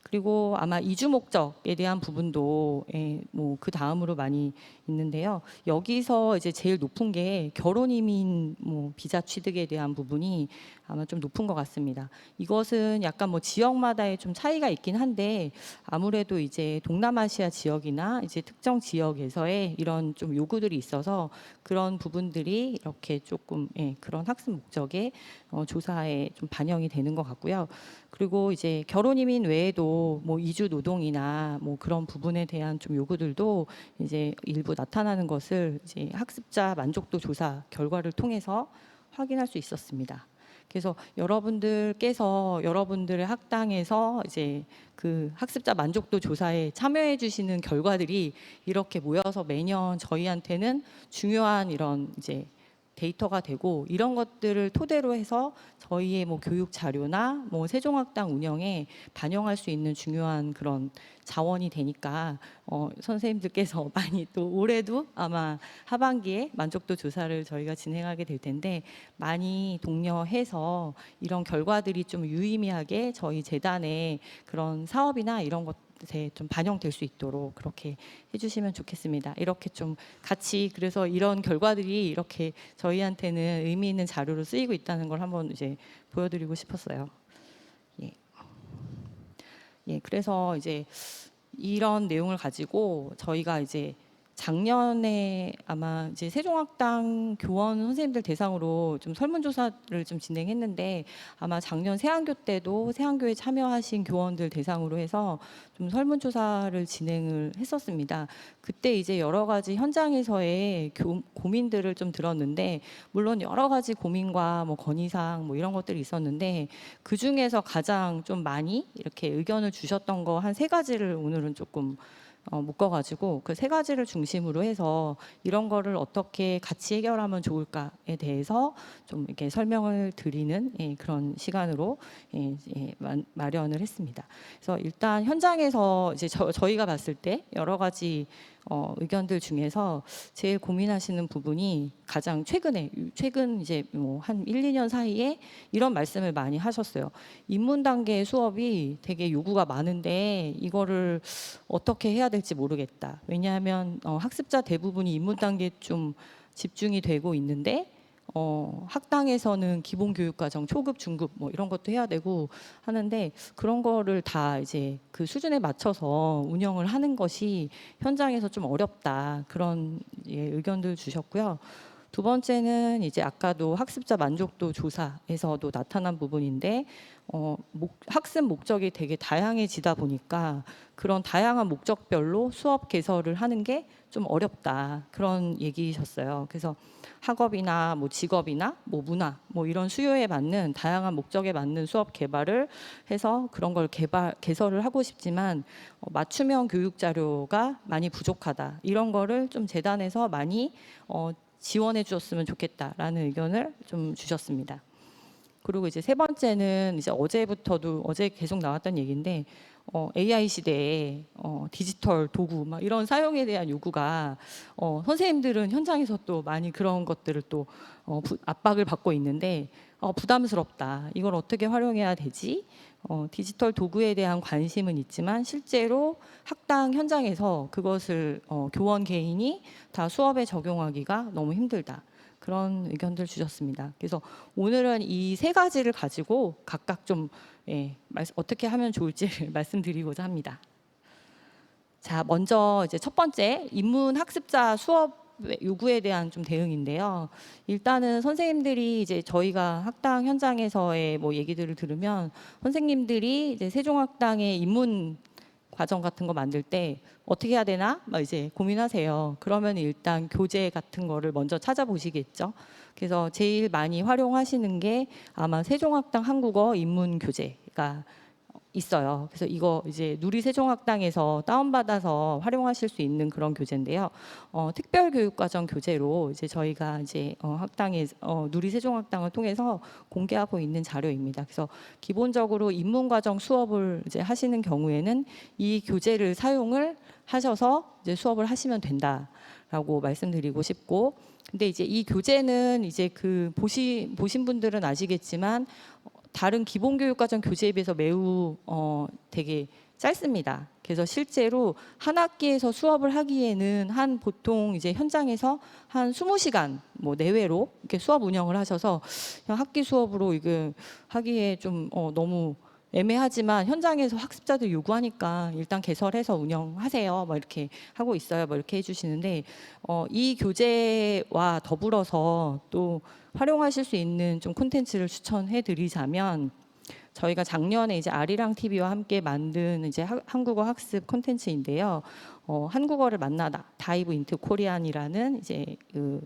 그리고 아마 이주 목적에 대한 부분도 뭐 그 다음으로 많이 있는데요. 여기서 이제 제일 높은 게 결혼 이민 뭐 비자 취득에 대한 부분이 아마 좀 높은 것 같습니다. 이것은 약간 뭐 지역마다의 좀 차이가 있긴 한데 아무래도 이제 동남아시아 지역이나 이제 특정 지역에서의 이런 좀 요구들이 있어서 그런 부분들이 이렇게 조금 그런 학습 목적의 조사에 좀 반영이 되는 것 같고요. 그리고 이제 결혼 이민 외에도 뭐 이주 노동이나 뭐 그런 부분에 대한 좀 요구들도 이제 일부 나타나는 것을 이제 학습자 만족도 조사 결과를 통해서 확인할 수 있었습니다. 그래서 여러분들께서 여러분들의 학당에서 이제 그 학습자 만족도 조사에 참여해 주시는 결과들이 이렇게 모여서 매년 저희한테는 중요한 이런 이제 데이터가 되고 이런 것들을 토대로 해서 저희의 뭐 교육 자료나 뭐 세종학당 운영에 반영할 수 있는 중요한 그런 자원이 되니까 선생님들께서 많이 또 올해도 아마 하반기에 만족도 조사를 저희가 진행하게 될 텐데 많이 독려해서 이런 결과들이 좀 유의미하게 저희 재단의 그런 사업이나 이런 것에 좀 반영될 수 있도록 그렇게 해주시면 좋겠습니다. 이렇게 좀 같이 그래서 이런 결과들이 이렇게 저희한테는 의미 있는 자료로 쓰이고 있다는 걸 한번 이제 보여드리고 싶었어요. 예. 예, 그래서 이제 이런 내용을 가지고 저희가 이제 작년에 아마 이제 세종학당 교원 선생님들 대상으로 좀 설문조사를 좀 진행했는데 아마 작년 새학교 때도 새학교에 참여하신 교원들 대상으로 해서 좀 설문조사를 진행을 했었습니다. 그때 이제 여러 가지 현장에서의 고민들을 좀 들었는데 물론 여러 가지 고민과 뭐 건의사항 뭐 이런 것들이 있었는데 그 중에서 가장 좀 많이 이렇게 의견을 주셨던 거 한 3가지를 오늘은 조금 묶어가지고 그 3가지를 중심으로 해서 이런 거를 어떻게 같이 해결하면 좋을까에 대해서 좀 이렇게 설명을 드리는 그런 시간으로 마련을 했습니다. 그래서 일단 현장에서 이제 저희가 봤을 때 여러 가지 의견들 중에서 제일 고민하시는 부분이 가장 최근 이제 뭐 한 1, 2년 사이에 이런 말씀을 많이 하셨어요. 입문 단계 수업이 되게 요구가 많은데 이거를 어떻게 해야 될지 모르겠다. 왜냐하면 학습자 대부분이 입문 단계에 좀 집중이 되고 있는데 학당에서는 기본교육과정, 초급, 중급 뭐 이런 것도 해야 되고 하는데 그런 거를 다 이제 그 수준에 맞춰서 운영을 하는 것이 현장에서 좀 어렵다. 그런 의견들 주셨고요. 2번째는 이제 아까도 학습자 만족도 조사에서도 나타난 부분인데 학습 목적이 되게 다양해지다 보니까 그런 다양한 목적별로 수업 개설을 하는 게 좀 어렵다. 그런 얘기셨어요. 그래서 학업이나 뭐 직업이나 뭐 문화 뭐 이런 수요에 맞는 다양한 목적에 맞는 수업 개발을 해서 그런 걸 개설을 하고 싶지만 맞춤형 교육 자료가 많이 부족하다. 이런 거를 좀 재단에서 많이 지원해 주셨으면 좋겠다라는 의견을 좀 주셨습니다. 그리고 이제 3번째는 이제 어제부터도 어제 계속 나왔던 얘기인데 AI 시대에 디지털 도구 막 이런 사용에 대한 요구가 선생님들은 현장에서 또 많이 그런 것들을 또 압박을 받고 있는데 부담스럽다. 이걸 어떻게 활용해야 되지? 디지털 도구에 대한 관심은 있지만 실제로 학당 현장에서 그것을 교원 개인이 다 수업에 적용하기가 너무 힘들다. 그런 의견들 주셨습니다. 그래서 오늘은 이 3가지를 가지고 각각 좀 어떻게 하면 좋을지 말씀드리고자 합니다. 자, 먼저 이제 첫 번째 입문 학습자 수업 요구에 대한 좀 대응인데요. 일단은 선생님들이 이제 저희가 학당 현장에서의 뭐 얘기들을 들으면 선생님들이 이제 세종학당의 입문 과정 같은 거 만들 때 어떻게 해야 되나 막 이제 고민하세요. 그러면 일단 교재 같은 거를 먼저 찾아보시겠죠. 그래서 제일 많이 활용하시는 게 아마 세종학당 한국어 입문 교재가 있어요. 그래서 이거 이제 누리세종학당에서 다운받아서 활용하실 수 있는 그런 교재인데요. 특별교육과정 교재로 이제 저희가 이제 학당에 누리세종학당을 통해서 공개하고 있는 자료입니다. 그래서 기본적으로 입문과정 수업을 이제 하시는 경우에는 이 교재를 사용을 하셔서 이제 수업을 하시면 된다라고 말씀드리고 싶고, 근데 이제 이 교재는 이제 그 보신 분들은 아시겠지만 다른 기본교육과정 교재에 비해서 매우 되게 짧습니다. 그래서 실제로 한 학기에서 수업을 하기에는 한 보통 이제 현장에서 한 20시간 뭐 내외로 이렇게 수업 운영을 하셔서 그냥 학기 수업으로 이거 하기에 좀 너무 애매하지만 현장에서 학습자들 요구하니까 일단 개설해서 운영하세요. 뭐 이렇게 하고 있어요. 뭐 이렇게 해주시는데 이 교재와 더불어서 또 활용하실 수 있는 좀 콘텐츠를 추천해드리자면 저희가 작년에 이제 아리랑 TV와 함께 만든 이제 한국어 학습 콘텐츠인데요. 한국어를 만나다 다이브 인투 코리안이라는 이제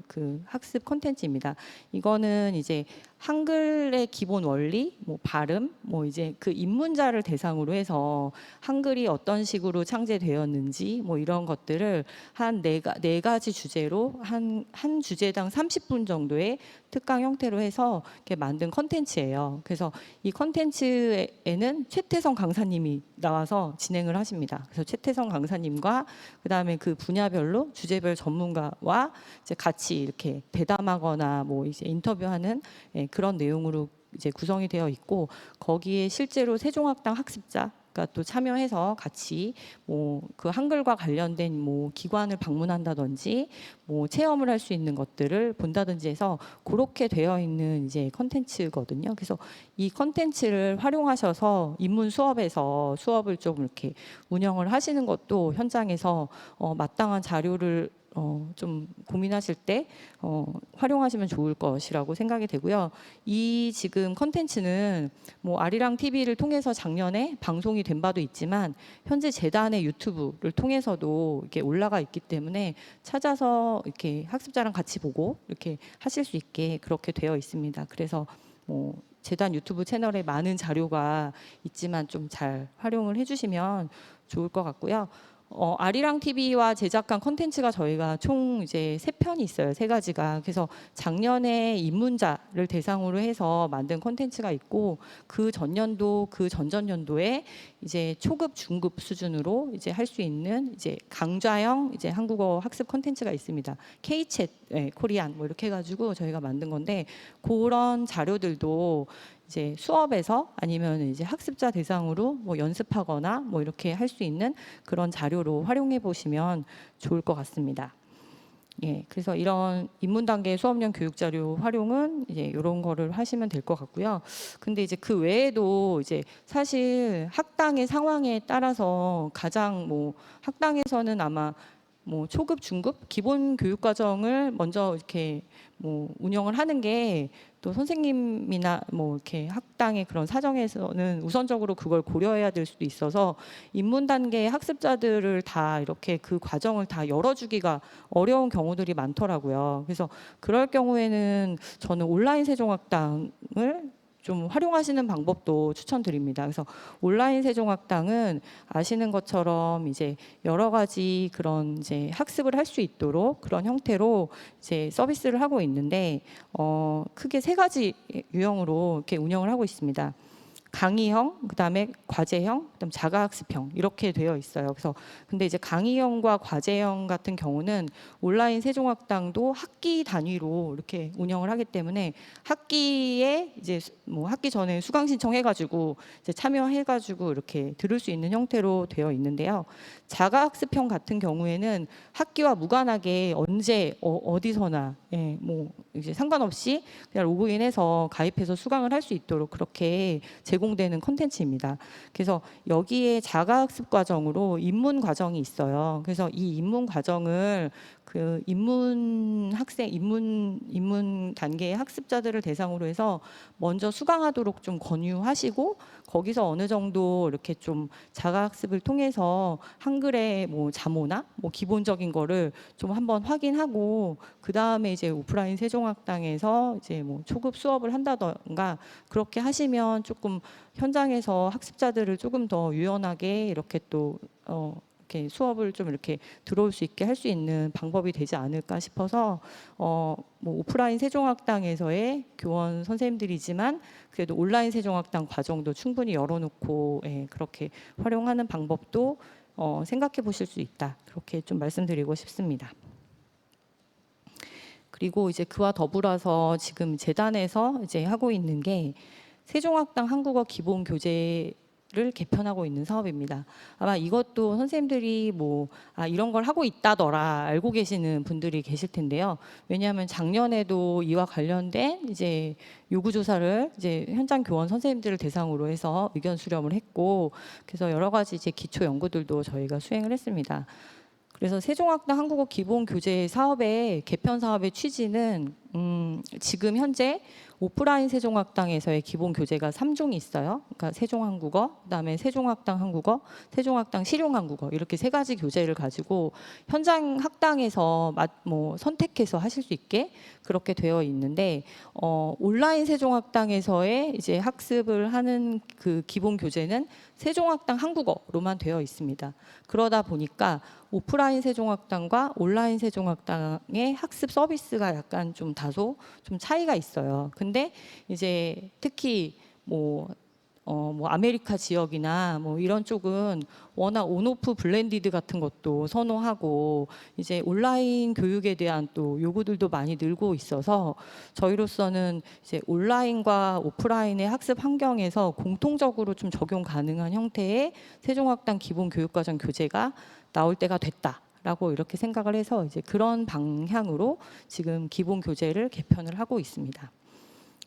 그 학습 콘텐츠입니다. 이거는 이제 한글의 기본 원리, 뭐 발음, 뭐 이제 그 입문자를 대상으로 해서 한글이 어떤 식으로 창제되었는지 뭐 이런 것들을 한 네 가지 주제로 한 주제당 30분 정도의 특강 형태로 해서 이렇게 만든 컨텐츠예요. 그래서 이 컨텐츠에는 최태성 강사님이 나와서 진행을 하십니다. 그래서 최태성 강사님과 그다음에 그 분야별로 주제별 전문가와 이제 같이 이렇게 대담하거나 뭐 이제 인터뷰하는 그런 내용으로 이제 구성이 되어 있고, 거기에 실제로 세종학당 학습자 또 참여해서 같이 뭐 그 한글과 관련된 뭐 기관을 방문한다든지 뭐 체험을 할 수 있는 것들을 본다든지 해서 그렇게 되어 있는 이제 컨텐츠거든요. 그래서 이 컨텐츠를 활용하셔서 입문 수업에서 수업을 좀 이렇게 운영을 하시는 것도 현장에서 마땅한 자료를 좀 고민하실 때 활용하시면 좋을 것이라고 생각이 되고요. 이 지금 컨텐츠는 뭐 아리랑 TV를 통해서 작년에 방송이 된 바도 있지만 현재 재단의 유튜브를 통해서도 이렇게 올라가 있기 때문에 찾아서 이렇게 학습자랑 같이 보고 이렇게 하실 수 있게 그렇게 되어 있습니다. 그래서 뭐 재단 유튜브 채널에 많은 자료가 있지만 좀 잘 활용을 해주시면 좋을 것 같고요. 아리랑 TV와 제작한 컨텐츠가 저희가 총 이제 3편이 있어요. 3가지가. 그래서 작년에 입문자를 대상으로 해서 만든 컨텐츠가 있고, 그 전년도, 그 전전년도에 이제 초급, 중급 수준으로 이제 할 수 있는 이제 강좌형 이제 한국어 학습 컨텐츠가 있습니다. K챗 코리안 뭐 이렇게 해가지고 저희가 만든 건데, 그런 자료들도 이제 수업에서 아니면 이제 학습자 대상으로 뭐 연습하거나 뭐 이렇게 할 수 있는 그런 자료로 활용해 보시면 좋을 것 같습니다. 예, 그래서 이런 입문 단계 수업용 교육 자료 활용은 이제 이런 거를 하시면 될 것 같고요. 근데 이제 그 외에도 이제 사실 학당의 상황에 따라서 가장 뭐 학당에서는 아마 뭐 초급, 중급 기본 교육 과정을 먼저 이렇게 뭐 운영을 하는 게 또 선생님이나 뭐 이렇게 학당의 그런 사정에서는 우선적으로 그걸 고려해야 될 수도 있어서 입문 단계 학습자들을 다 이렇게 그 과정을 다 열어주기가 어려운 경우들이 많더라고요. 그래서 그럴 경우에는 저는 온라인 세종학당을 좀 활용하시는 방법도 추천드립니다. 그래서 온라인 세종학당은 아시는 것처럼 이제 여러 가지 그런 이제 학습을 할 수 있도록 그런 형태로 이제 서비스를 하고 있는데 크게 3가지 유형으로 이렇게 운영을 하고 있습니다. 강의형, 그다음에 과제형, 그다음 자가학습형 이렇게 되어 있어요. 그래서 근데 이제 강의형과 과제형 같은 경우는 온라인 세종학당도 학기 단위로 이렇게 운영을 하기 때문에 학기에 이제 뭐 학기 전에 수강 신청해가지고 이제 참여해가지고 이렇게 들을 수 있는 형태로 되어 있는데요. 자가학습형 같은 경우에는 학기와 무관하게 언제 어디서나 뭐 이제 상관없이 그냥 로그인해서 가입해서 수강을 할 수 있도록 그렇게 제공되는 콘텐츠입니다. 그래서 여기에 자가학습 과정으로 입문 과정이 있어요. 그래서 이 입문 과정을 그 입문 단계의 학습자들을 대상으로 해서 먼저 수강하도록 좀 권유하시고, 거기서 어느 정도 이렇게 좀 자가학습을 통해서 한글의 뭐 자모나 뭐 기본적인 거를 좀 한번 확인하고, 그 다음에 이제 오프라인 세종학당에서 이제 뭐 초급 수업을 한다던가 그렇게 하시면 조금 현장에서 학습자들을 조금 더 유연하게 이렇게 또 이렇게 수업을 좀 이렇게 들어올 수 있게 할 수 있는 방법이 되지 않을까 싶어서 뭐 오프라인 세종학당에서의 교원 선생님들이지만 그래도 온라인 세종학당 과정도 충분히 열어놓고 그렇게 활용하는 방법도 생각해 보실 수 있다. 그렇게 좀 말씀드리고 싶습니다. 그리고 이제 그와 더불어서 지금 재단에서 이제 하고 있는 게 세종학당 한국어 기본 교재를 개편하고 있는 사업입니다. 아마 이것도 선생님들이 뭐 이런 걸 하고 있다더라 알고 계시는 분들이 계실 텐데요. 왜냐하면 작년에도 이와 관련된 이제 요구 조사를 이제 현장 교원 선생님들을 대상으로 해서 의견 수렴을 했고, 그래서 여러 가지 이제 기초 연구들도 저희가 수행을 했습니다. 그래서 세종학당 한국어 기본 교재 사업의 개편 사업의 취지는 지금 현재 오프라인 세종학당에서의 기본 교재가 3종이 있어요. 그러니까 세종한국어, 그다음에 세종학당 한국어, 세종학당 실용한국어 이렇게 세 가지 교재를 가지고 현장 학당에서 선택해서 하실 수 있게 그렇게 되어 있는데 온라인 세종학당에서의 이제 학습을 하는 그 기본 교재는 세종학당 한국어로만 되어 있습니다. 그러다 보니까 오프라인 세종학당과 온라인 세종학당의 학습 서비스가 약간 좀 다소 좀 차이가 있어요. 근데 이제 특히 아메리카 지역이나 이런 쪽은 워낙 온오프 블렌디드 같은 것도 선호하고 이제 온라인 교육에 대한 또 요구들도 많이 늘고 있어서 저희로서는 이제 온라인과 오프라인의 학습 환경에서 공통적으로 좀 적용 가능한 형태의 세종학당 기본 교육과정 교재가 나올 때가 됐다라고 이렇게 생각을 해서 이제 그런 방향으로 지금 기본 교재를 개편을 하고 있습니다.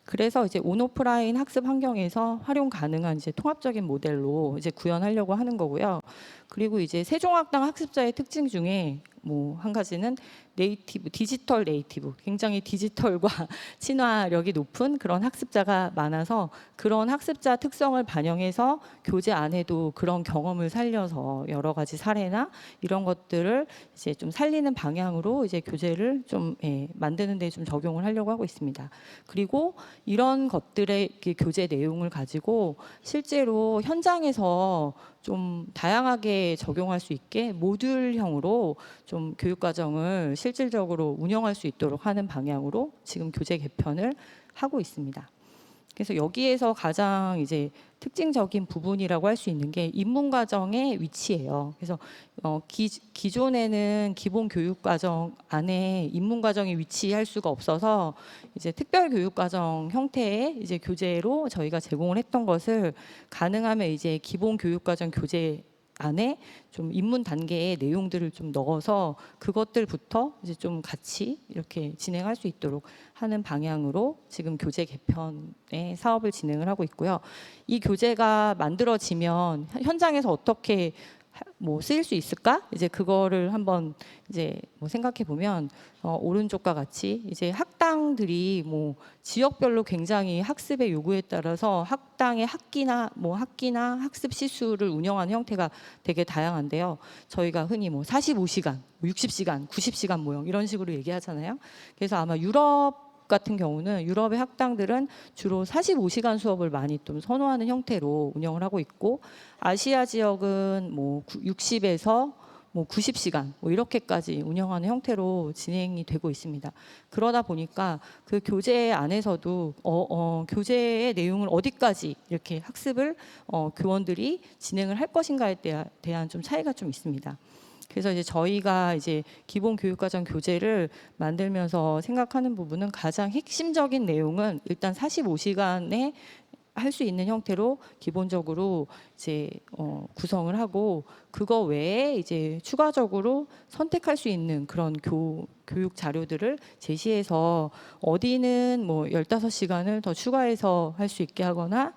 그래서 이제 온오프라인 학습 환경에서 활용 가능한 이제 통합적인 모델로 이제 구현하려고 하는 거고요. 그리고 이제 세종학당 학습자의 특징 중에 한 가지는 디지털 네이티브, 굉장히 디지털과 친화력이 높은 그런 학습자가 많아서 그런 학습자 특성을 반영해서 교재 안에도 그런 경험을 살려서 여러 가지 사례나 이런 것들을 이제 좀 살리는 방향으로 이제 교재를 좀 만드는 데 좀 적용을 하려고 하고 있습니다. 그리고 이런 것들의 교재 내용을 가지고 실제로 현장에서 좀 다양하게 적용할 수 있게 모듈형으로 좀 교육 과정을 실질적으로 운영할 수 있도록 하는 방향으로 지금 교재 개편을 하고 있습니다. 그래서 여기에서 가장 이제 특징적인 부분이라고 할 수 있는 게 입문 과정의 위치예요. 그래서 기존에는 기본 교육 과정 안에 입문 과정이 위치할 수가 없어서 이제 특별 교육 과정 형태의 이제 교재로 저희가 제공을 했던 것을 가능하면 이제 기본 교육 과정 교재 안에 좀 입문 단계의 내용들을 좀 넣어서 그것들부터 이제 좀 같이 이렇게 진행할 수 있도록 하는 방향으로 지금 교재 개편의 사업을 진행을 하고 있고요. 이 교재가 만들어지면 현장에서 어떻게 쓰일 수 있을까? 이제 그거를 한번 이제 생각해 보면 오른쪽과 같이 이제 학당들이 지역별로 굉장히 학습의 요구에 따라서 학당의 학기나 학습 시수를 운영하는 형태가 되게 다양한데요. 저희가 흔히 45시간, 60시간, 90시간 모형 이런 식으로 얘기하잖아요. 그래서 아마 유럽 같은 경우는 유럽의 학당들은 주로 45시간 수업을 많이 좀 선호하는 형태로 운영을 하고 있고 아시아 지역은 60에서 90시간 이렇게까지 운영하는 형태로 진행이 되고 있습니다. 그러다 보니까 그 교재 안에서도 교재의 내용을 어디까지 이렇게 학습을 교원들이 진행을 할 것인가에 대한 좀 차이가 좀 있습니다. 그래서 이제 저희가 이제 기본 교육과정 교재를 만들면서 생각하는 부분은 가장 핵심적인 내용은 일단 45시간에 할 수 있는 형태로 기본적으로 이제 구성을 하고 그거 외에 이제 추가적으로 선택할 수 있는 그런 교육 자료들을 제시해서 어디는 15시간을 더 추가해서 할 수 있게 하거나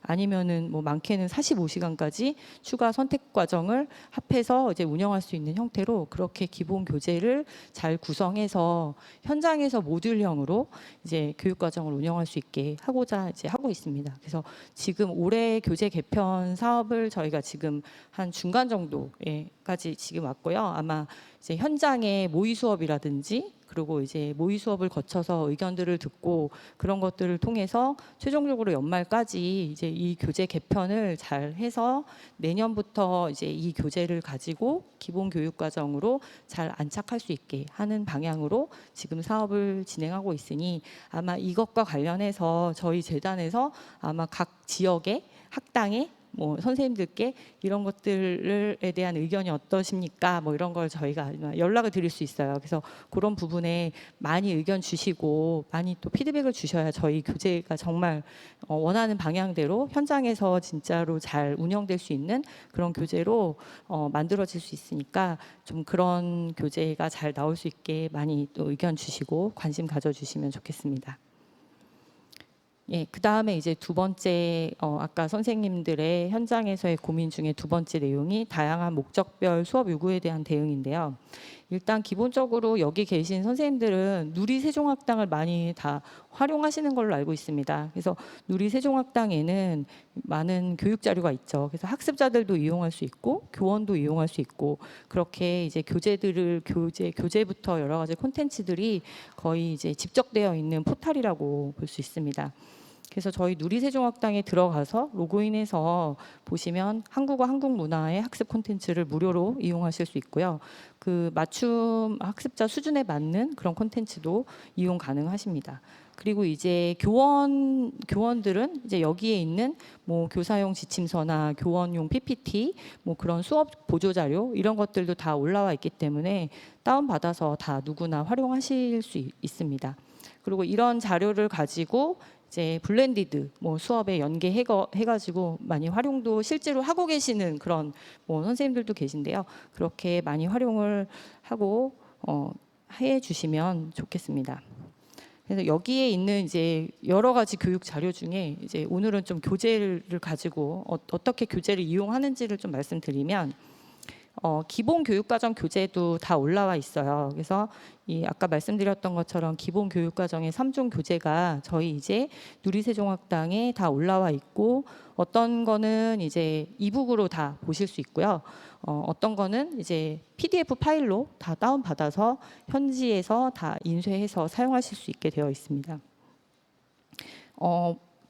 아니면은 많게는 45시간까지 추가 선택 과정을 합해서 이제 운영할 수 있는 형태로 그렇게 기본 교재를 잘 구성해서 현장에서 모듈형으로 이제 교육 과정을 운영할 수 있게 하고자 이제 하고 있습니다. 그래서 지금 올해 교재 개편 사업을 저희가 지금 한 중간 정도까지 지금 왔고요. 아마 이제 현장의 모의 수업이라든지 그리고 이제 모의 수업을 거쳐서 의견들을 듣고 그런 것들을 통해서 최종적으로 연말까지 이제 이 교재 개편을 잘 해서 내년부터 이제 이 교재를 가지고 기본 교육 과정으로 잘 안착할 수 있게 하는 방향으로 지금 사업을 진행하고 있으니 아마 이것과 관련해서 저희 재단에서 아마 각 지역의 학당에 선생님들께 이런 것들에 대한 의견이 어떠십니까? 이런 걸 저희가 연락을 드릴 수 있어요. 그래서 그런 부분에 많이 의견 주시고 많이 또 피드백을 주셔야 저희 교재가 정말 원하는 방향대로 현장에서 진짜로 잘 운영될 수 있는 그런 교재로 만들어질 수 있으니까 좀 그런 교재가 잘 나올 수 있게 많이 또 의견 주시고 관심 가져주시면 좋겠습니다. 예, 그 다음에 이제 두 번째 아까 선생님들의 현장에서의 고민 중에 두 번째 내용이 다양한 목적별 수업 요구에 대한 대응인데요. 일단 기본적으로 여기 계신 선생님들은 누리세종학당을 많이 다 활용하시는 걸로 알고 있습니다. 그래서 누리세종학당에는 많은 교육 자료가 있죠. 그래서 학습자들도 이용할 수 있고 교원도 이용할 수 있고 그렇게 이제 교재부터 여러 가지 콘텐츠들이 거의 이제 집적되어 있는 포털이라고 볼 수 있습니다. 그래서 저희 누리세종학당에 들어가서 로그인해서 보시면 한국어, 한국 문화의 학습 콘텐츠를 무료로 이용하실 수 있고요. 그 맞춤 학습자 수준에 맞는 그런 콘텐츠도 이용 가능하십니다. 그리고 이제 교원들은 이제 여기에 있는 뭐 교사용 지침서나 교원용 PPT, 뭐 그런 수업 보조 자료 이런 것들도 다 올라와 있기 때문에 다운 받아서 다 누구나 활용하실 수 있습니다. 그리고 이런 자료를 가지고 이제 블렌디드 뭐 수업에 연계해가지고 많이 활용도 실제로 하고 계시는 그런 뭐 선생님들도 계신데요. 그렇게 많이 활용을 하고 해주시면 좋겠습니다. 그래서 여기에 있는 이제 여러 가지 교육 자료 중에 이제 오늘은 좀 교재를 가지고 어떻게 교재를 이용하는지를 좀 말씀드리면. 기본 교육과정 교재도 다 올라와 있어요. 그래서 이 아까 말씀드렸던 것처럼 기본 교육과정의 3종 교재가 저희 이제 누리세종학당에 다 올라와 있고 어떤 거는 이제 이북으로 다 보실 수 있고요. 어떤 거는 이제 PDF 파일로 다 다운받아서 현지에서 다 인쇄해서 사용하실 수 있게 되어 있습니다.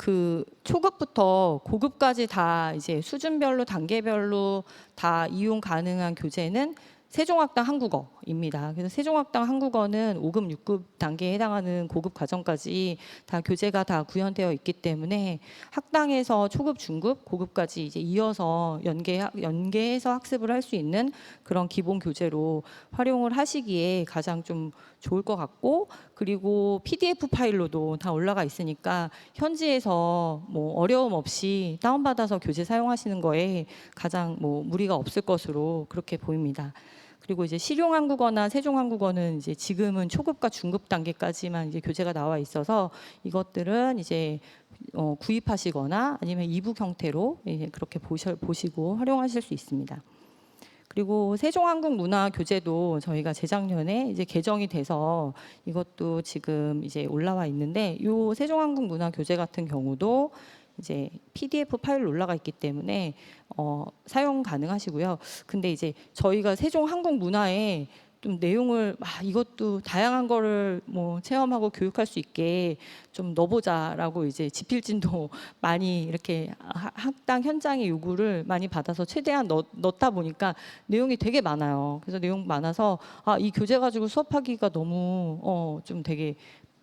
그 초급부터 고급까지 다 이제 수준별로 단계별로 다 이용 가능한 교재는 세종학당 한국어입니다. 그래서 세종학당 한국어는 5급, 6급 단계에 해당하는 고급 과정까지 다 교재가 다 구현되어 있기 때문에 학당에서 초급, 중급, 고급까지 이제 이어서 연계해서 학습을 할 수 있는 그런 기본 교재로 활용을 하시기에 가장 좀 좋을 것 같고 그리고 PDF 파일로도 다 올라가 있으니까 현지에서 뭐 어려움 없이 다운받아서 교재 사용하시는 거에 가장 뭐 무리가 없을 것으로 그렇게 보입니다. 그리고 이제 실용한국어나 세종한국어는 이제 지금은 초급과 중급 단계까지만 이제 교재가 나와 있어서 이것들은 이제 구입하시거나 아니면 이북 형태로 이제 그렇게 보시고 활용하실 수 있습니다. 그리고 세종한국 문화 교재도 저희가 재작년에 이제 개정이 돼서 이것도 지금 이제 올라와 있는데 이 세종한국 문화 교재 같은 경우도 이제 PDF 파일로 올라가 있기 때문에 사용 가능하시고요. 근데 이제 저희가 세종 한국 문화에 좀 내용을 이것도 다양한 거를 뭐 체험하고 교육할 수 있게 좀 넣어보자라고 이제 지필진도 많이 이렇게 학당 현장의 요구를 많이 받아서 최대한 넣다 보니까 내용이 되게 많아요. 그래서 내용 많아서 이 교재 가지고 수업하기가 너무 좀 되게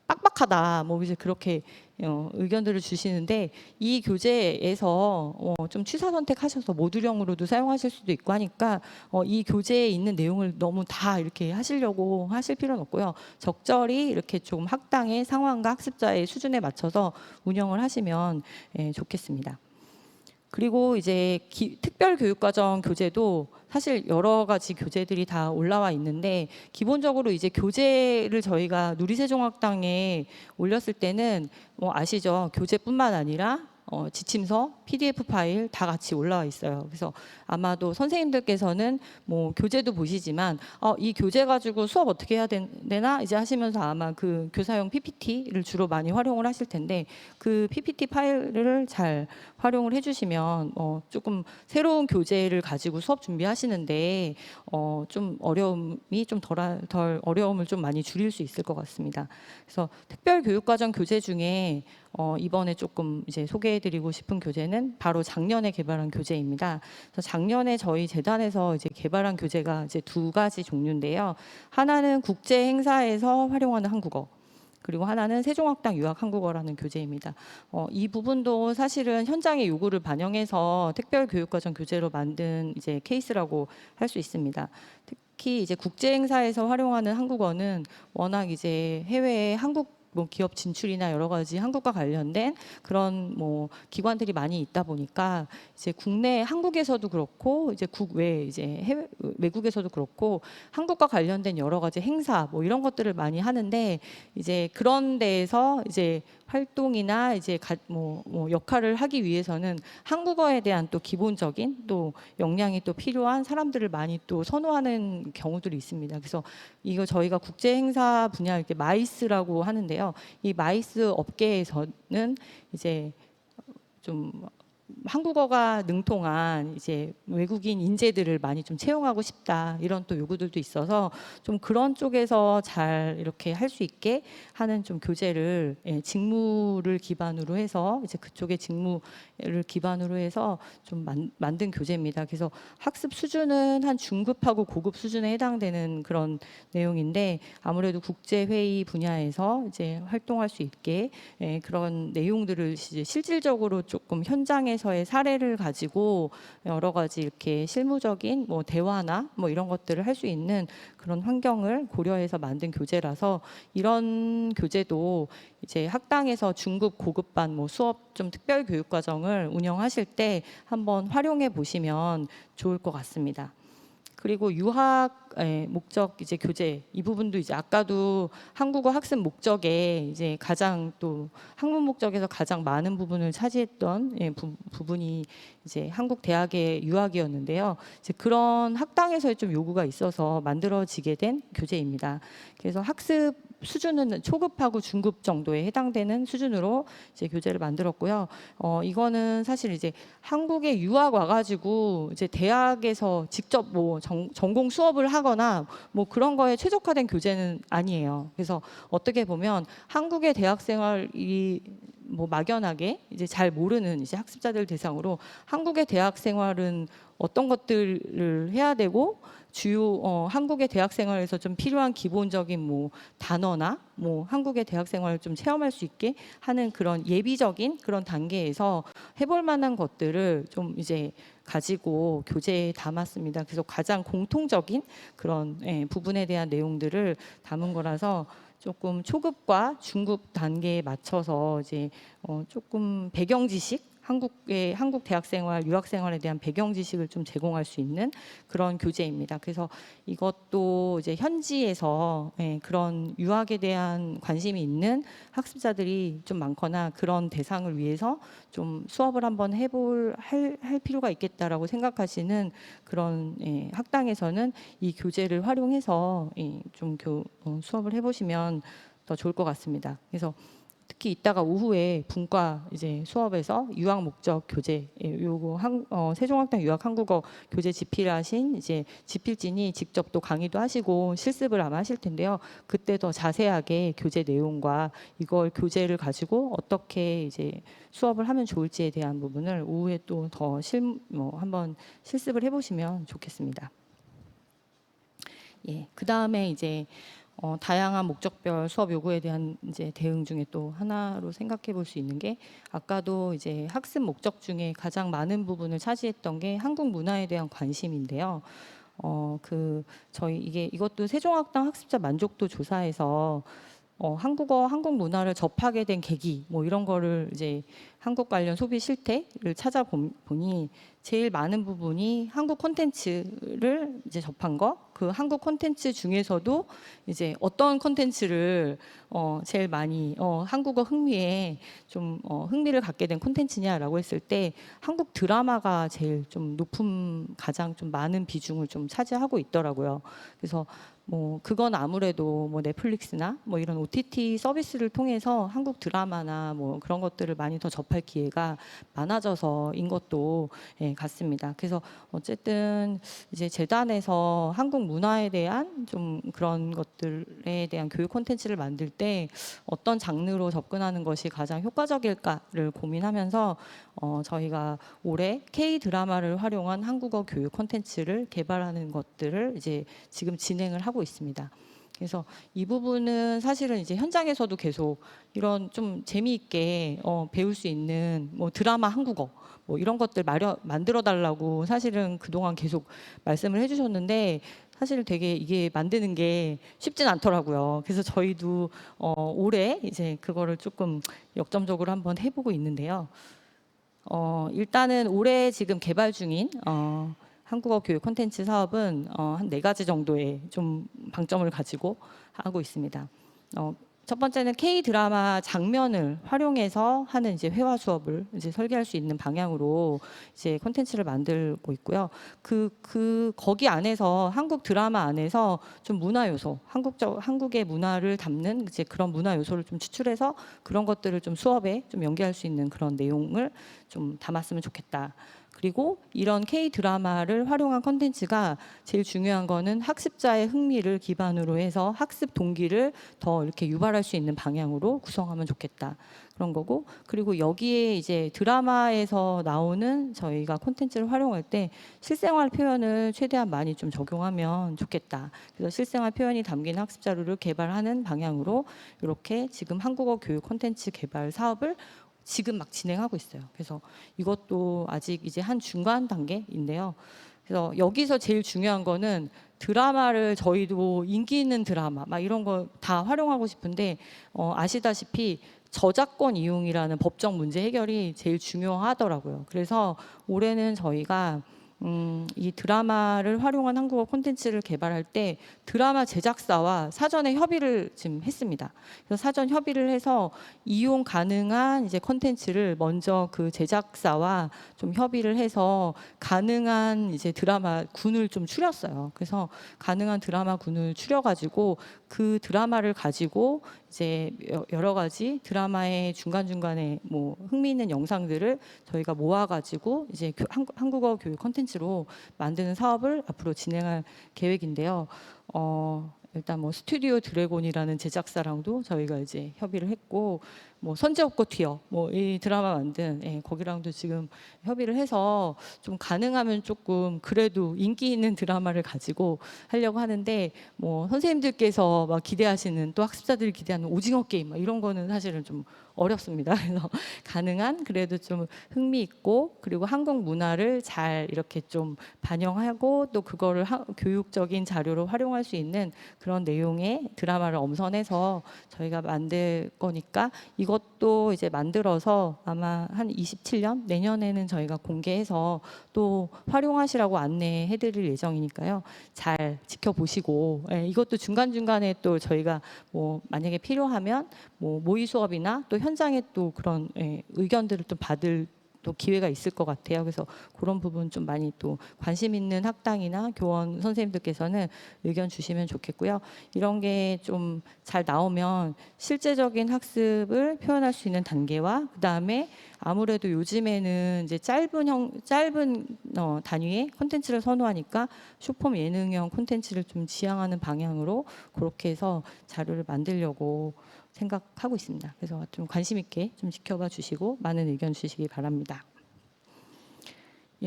빡빡하다. 뭐 이제 그렇게 의견들을 주시는데 이 교재에서 좀 취사 선택하셔서 모듈형으로도 사용하실 수도 있고 하니까 이 교재에 있는 내용을 너무 다 이렇게 하시려고 하실 필요는 없고요. 적절히 이렇게 좀 학당의 상황과 학습자의 수준에 맞춰서 운영을 하시면 좋겠습니다. 그리고 이제 특별교육과정 교재도 사실 여러 가지 교재들이 다 올라와 있는데 기본적으로 이제 교재를 저희가 누리세종학당에 올렸을 때는 뭐 아시죠? 교재뿐만 아니라 지침서, PDF 파일 다 같이 올라와 있어요. 그래서 아마도 선생님들께서는 뭐 교재도 보시지만 이 교재 가지고 수업 어떻게 해야 되나 이제 하시면서 아마 그 교사용 PPT를 주로 많이 활용을 하실 텐데 그 PPT 파일을 잘 활용을 해주시면 조금 새로운 교재를 가지고 수업 준비하시는데 좀 어려움이 좀 덜 어려움을 좀 많이 줄일 수 있을 것 같습니다. 그래서 특별교육과정 교재 중에 이번에 조금 이제 소개해드리고 싶은 교재는 바로 작년에 개발한 교재입니다. 그래서 작년에 저희 재단에서 이제 개발한 교재가 이제 두 가지 종류인데요. 하나는 국제 행사에서 활용하는 한국어. 그리고 하나는 세종학당 유학 한국어라는 교재입니다. 이 부분도 사실은 현장의 요구를 반영해서 특별교육과정 교재로 만든 이제 케이스라고 할 수 있습니다. 특히 이제 국제 행사에서 활용하는 한국어는 워낙 이제 해외에 한국 뭐 기업 진출이나 여러 가지 한국과 관련된 그런 뭐 기관들이 많이 있다 보니까 이제 국내 한국에서도 그렇고 이제 국외 이제 외국에서도 그렇고 한국과 관련된 여러 가지 행사 뭐 이런 것들을 많이 하는데 이제 그런 데에서 이제 활동이나 이제 뭐 역할을 하기 위해서는 한국어에 대한 또 기본적인 또 역량이 또 필요한 사람들을 많이 또 선호하는 경우들이 있습니다. 그래서 이거 저희가 국제 행사 분야 이렇게 마이스라고 하는데요. 이 마이스 업계에서는 이제 좀 한국어가 능통한 이제 외국인 인재들을 많이 좀 채용하고 싶다 이런 또 요구들도 있어서 좀 그런 쪽에서 잘 이렇게 할 수 있게 하는 좀 교재를 직무를 기반으로 해서 이제 그쪽의 직무를 기반으로 해서 좀 만든 교재입니다. 그래서 학습 수준은 한 중급하고 고급 수준에 해당되는 그런 내용인데 아무래도 국제 회의 분야에서 이제 활동할 수 있게 그런 내용들을 이제 실질적으로 조금 현장에서의 사례를 가지고 여러 가지 이렇게 실무적인 뭐 대화나 뭐 이런 것들을 할 수 있는 그런 환경을 고려해서 만든 교재라서 이런 교재도 이제 학당에서 중급 고급반 뭐 수업 좀 특별 교육 과정을 운영하실 때 한번 활용해 보시면 좋을 것 같습니다. 그리고 유학 목적 이제 교재 이 부분도 이제 아까도 한국어 학습 목적에 이제 가장 또 학문 목적에서 가장 많은 부분을 차지했던 부분이 이제 한국 대학의 유학이었는데요. 이제 그런 학당에서의 좀 요구가 있어서 만들어지게 된 교재입니다. 그래서 학습 수준은 초급하고 중급 정도에 해당되는 수준으로 이제 교재를 만들었고요. 이거는 사실 이제 한국에 유학 와가지고 이제 대학에서 직접 뭐 전공 수업을 하거나 뭐 그런 거에 최적화된 교재는 아니에요. 그래서 어떻게 보면 한국의 대학 생활이 뭐 막연하게 이제 잘 모르는 이제 학습자들 대상으로 한국의 대학 생활은 어떤 것들을 해야 되고 주요 한국의 대학 생활에서 좀 필요한 기본적인 뭐 단어나 뭐 한국의 대학 생활을 좀 체험할 수 있게 하는 그런 예비적인 그런 단계에서 해볼 만한 것들을 좀 이제 가지고 교재에 담았습니다. 그래서 가장 공통적인 그런 부분에 대한 내용들을 담은 거라서 조금 초급과 중급 단계에 맞춰서 이제 조금 배경 지식 한국 대학 생활, 유학 생활에 대한 배경 지식을 좀 제공할 수 있는 그런 교재입니다. 그래서 이것도 이제 현지에서 그런 유학에 대한 관심이 있는 학습자들이 좀 많거나 그런 대상을 위해서 좀 수업을 한번 할 필요가 있겠다라고 생각하시는 그런 학당에서는 이 교재를 활용해서 좀 수업을 해보시면 더 좋을 것 같습니다. 그래서 특히 이따가 오후에 분과 이제 수업에서 유학 목적 교재 요거 세종학당 유학 한국어 교재 집필하신 이제 집필진이 직접 또 강의도 하시고 실습을 아마 하실 텐데요. 그때 더 자세하게 교재 내용과 이걸 교재를 가지고 어떻게 이제 수업을 하면 좋을지에 대한 부분을 오후에 또 더 한번 실습을 해보시면 좋겠습니다. 예, 그 다음에 이제 다양한 목적별 수업 요구에 대한 이제 대응 중에 또 하나로 생각해 볼 수 있는 게 아까도 이제 학습 목적 중에 가장 많은 부분을 차지했던 게 한국 문화에 대한 관심인데요. 이것도 세종학당 학습자 만족도 조사에서 한국 문화를 접하게 된 계기 뭐 이런 거를 이제 한국 관련 소비 실태를 찾아보니 제일 많은 부분이 한국 콘텐츠를 이제 접한 거, 그 한국 콘텐츠 중에서도 이제 어떤 콘텐츠를 제일 많이 한국어 흥미에 좀 흥미를 갖게 된 콘텐츠냐라고 했을 때 한국 드라마가 제일 좀 가장 좀 많은 비중을 좀 차지하고 있더라고요. 그래서 뭐 그건 아무래도 뭐 넷플릭스나 뭐 이런 OTT 서비스를 통해서 한국 드라마나 뭐 그런 것들을 많이 더 접할 기회가 많아져서인 것도 같습니다. 그래서 어쨌든 이제 재단에서 한국 문화에 대한 좀 그런 것들에 대한 교육 콘텐츠를 만들 때 어떤 장르로 접근하는 것이 가장 효과적일까를 고민하면서 저희가 올해 K 드라마를 활용한 한국어 교육 콘텐츠를 개발하는 것들을 이제 지금 진행을 하고 있습니다. 그래서 이 부분은 사실은 이제 현장에서도 계속 이런 좀 재미있게 배울 수 있는 뭐 드라마 한국어 뭐 이런 것들 만들어 달라고 사실은 그동안 계속 말씀을 해주셨는데 사실 되게 이게 만드는 게 쉽진 않더라고요. 그래서 저희도 올해 이제 그거를 조금 역점적으로 한번 해보고 있는데요. 일단은 올해 지금 개발 중인 한국어 교육 콘텐츠 사업은 한 4가지 정도의 좀 방점을 가지고 하고 있습니다. 첫 번째는 K 드라마 장면을 활용해서 하는 이제 회화 수업을 이제 설계할 수 있는 방향으로 이제 콘텐츠를 만들고 있고요. 거기 안에서 한국 드라마 안에서 좀 문화 요소, 한국의 문화를 담는 이제 그런 문화 요소를 좀 추출해서 그런 것들을 좀 수업에 좀 연계할 수 있는 그런 내용을 좀 담았으면 좋겠다. 그리고 이런 K 드라마를 활용한 콘텐츠가 제일 중요한 거는 학습자의 흥미를 기반으로 해서 학습 동기를 더 이렇게 유발할 수 있는 방향으로 구성하면 좋겠다. 그런 거고, 그리고 여기에 이제 드라마에서 나오는 저희가 콘텐츠를 활용할 때 실생활 표현을 최대한 많이 좀 적용하면 좋겠다. 그래서 실생활 표현이 담긴 학습 자료를 개발하는 방향으로 이렇게 지금 한국어 교육 콘텐츠 개발 사업을 지금 막 진행하고 있어요. 그래서 이것도 아직 이제 한 중간 단계인데요. 그래서 여기서 제일 중요한 거는 드라마를 저희도 인기 있는 드라마 막 이런 거 다 활용하고 싶은데 아시다시피 저작권 이용이라는 법적 문제 해결이 제일 중요하더라고요. 그래서 올해는 저희가 이 드라마를 활용한 한국어 콘텐츠를 개발할 때 드라마 제작사와 사전에 협의를 지금 했습니다. 그래서 사전 협의를 해서 이용 가능한 이제 콘텐츠를 먼저 그 제작사와 좀 협의를 해서 가능한 이제 드라마 군을 좀 추렸어요. 그래서 가능한 드라마 군을 추려가지고 그 드라마를 가지고 이제 여러 가지 드라마의 중간중간에 뭐 흥미있는 영상들을 저희가 모아가지고 이제 한국어 교육 콘텐츠로 만드는 사업을 앞으로 진행할 계획인데요. 일단 뭐 스튜디오 드래곤이라는 제작사랑도 저희가 이제 협의를 했고, 뭐 선제업고 튀어 뭐 이 드라마 만든 거기랑도 지금 협의를 해서 좀 가능하면 조금 그래도 인기 있는 드라마를 가지고 하려고 하는데, 뭐 선생님들께서 막 기대하시는, 또 학습자들이 기대하는 오징어 게임 막 이런 거는 사실은 좀 어렵습니다. 그래서 가능한 그래도 좀 흥미 있고, 그리고 한국 문화를 잘 이렇게 좀 반영하고 또 그거를 교육적인 자료로 활용할 수 있는 그런 내용의 드라마를 엄선해서 저희가 만들 거니까, 이것도 이제 만들어서 아마 한 27년 내년에는 저희가 공개해서 또 활용하시라고 안내해드릴 예정이니까요. 잘 지켜보시고, 이것도 중간중간에 또 저희가 뭐 만약에 필요하면 뭐 모의 수업이나 또 현장에 또 그런 의견들을 또 받을 또 기회가 있을 것 같아요. 그래서 그런 부분 좀 많이 또 관심 있는 학당이나 교원 선생님들께서는 의견 주시면 좋겠고요. 이런 게 좀 잘 나오면 실제적인 학습을 표현할 수 있는 단계와, 그다음에 아무래도 요즘에는 이제 짧은 단위의 콘텐츠를 선호하니까 쇼폼 예능형 콘텐츠를 좀 지향하는 방향으로 그렇게 해서 자료를 만들려고 생각하고 있습니다. 그래서 좀 관심 있게 좀 지켜봐 주시고 많은 의견 주시기 바랍니다.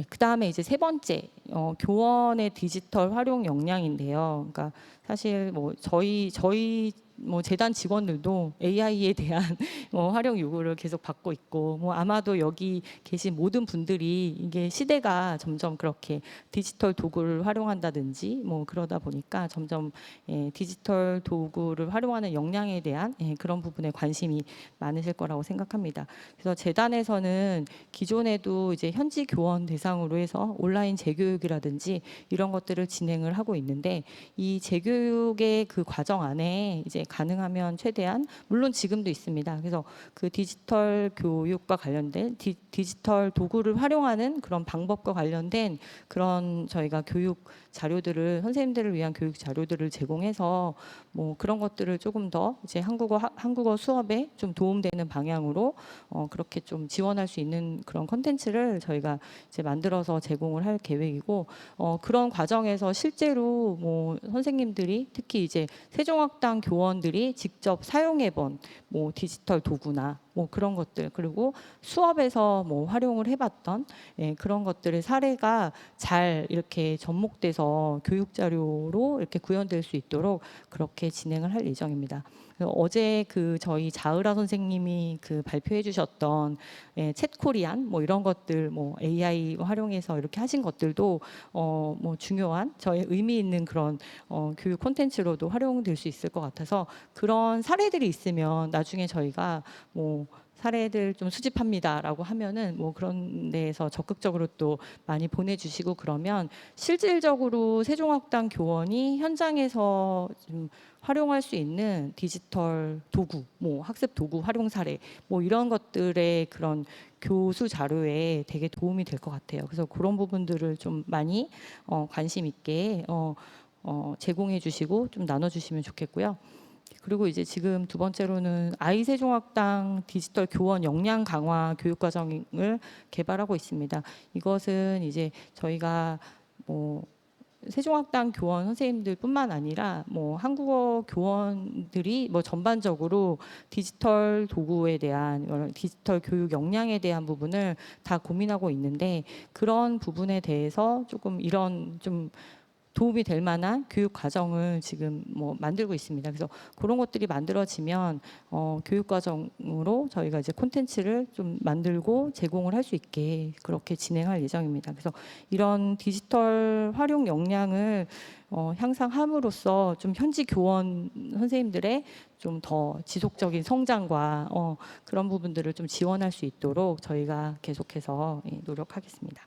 그 다음에 이제 세 번째, 교원의 디지털 활용 역량인데요. 그러니까 사실 뭐 저희 뭐 재단 직원들도 AI에 대한 활용 요구를 계속 받고 있고, 뭐 아마도 여기 계신 모든 분들이 이게 시대가 점점 그렇게 디지털 도구를 활용한다든지 뭐 그러다 보니까 점점 디지털 도구를 활용하는 역량에 대한 그런 부분에 관심이 많으실 거라고 생각합니다. 그래서 재단에서는 기존에도 이제 현지 교원 대상으로 해서 온라인 재교육이라든지 이런 것들을 진행을 하고 있는데, 이 재교육의 그 과정 안에 이제 가능하면 최대한, 물론 지금도 있습니다. 그래서 그 디지털 교육과 관련된 디지털 도구를 활용하는 그런 방법과 관련된 그런 저희가 교육 자료들을, 선생님들을 위한 교육 자료들을 제공해서 뭐 그런 것들을 조금 더 이제 한국어 수업에 좀 도움되는 방향으로 그렇게 좀 지원할 수 있는 그런 콘텐츠를 저희가 이제 만들어서 제공을 할 계획이고, 그런 과정에서 실제로 뭐 선생님들이 특히 이제 세종학당 교원들이 직접 사용해본 뭐 디지털 도구나 뭐 그런 것들, 그리고 수업에서 뭐 활용을 해봤던 그런 것들의 사례가 잘 이렇게 접목돼서 교육 자료로 이렇게 구현될 수 있도록 그렇게 진행을 할 예정입니다. 어제 그 저희 자으라 선생님이 그 발표해 주셨던 챗코리안 뭐 이런 것들, 뭐 AI 활용해서 이렇게 하신 것들도 뭐 중요한 저희 의미 있는 그런 교육 콘텐츠로도 활용될 수 있을 것 같아서, 그런 사례들이 있으면 나중에 저희가 뭐 사례들 좀 수집합니다라고 하면은 뭐 그런 데에서 적극적으로 또 많이 보내주시고 그러면 실질적으로 세종학당 교원이 현장에서 좀 활용할 수 있는 디지털 도구, 뭐 학습 도구 활용 사례, 뭐 이런 것들의 그런 교수 자료에 되게 도움이 될 것 같아요. 그래서 그런 부분들을 좀 많이 관심 있게 제공해 주시고 좀 나눠주시면 좋겠고요. 그리고 이제 지금 두 번째로는 아이세종학당 디지털 교원 역량 강화 교육 과정을 개발하고 있습니다. 이것은 이제 저희가 뭐 세종학당 교원 선생님들뿐만 아니라 뭐 한국어 교원들이 뭐 전반적으로 디지털 도구에 대한 디지털 교육 역량에 대한 부분을 다 고민하고 있는데 그런 부분에 대해서 조금 이런 좀 도움이 될 만한 교육 과정을 지금 뭐 만들고 있습니다. 그래서 그런 것들이 만들어지면 교육 과정으로 저희가 이제 콘텐츠를 좀 만들고 제공을 할 수 있게 그렇게 진행할 예정입니다. 그래서 이런 디지털 활용 역량을 향상함으로써 좀 현지 교원 선생님들의 좀 더 지속적인 성장과 그런 부분들을 좀 지원할 수 있도록 저희가 계속해서 노력하겠습니다.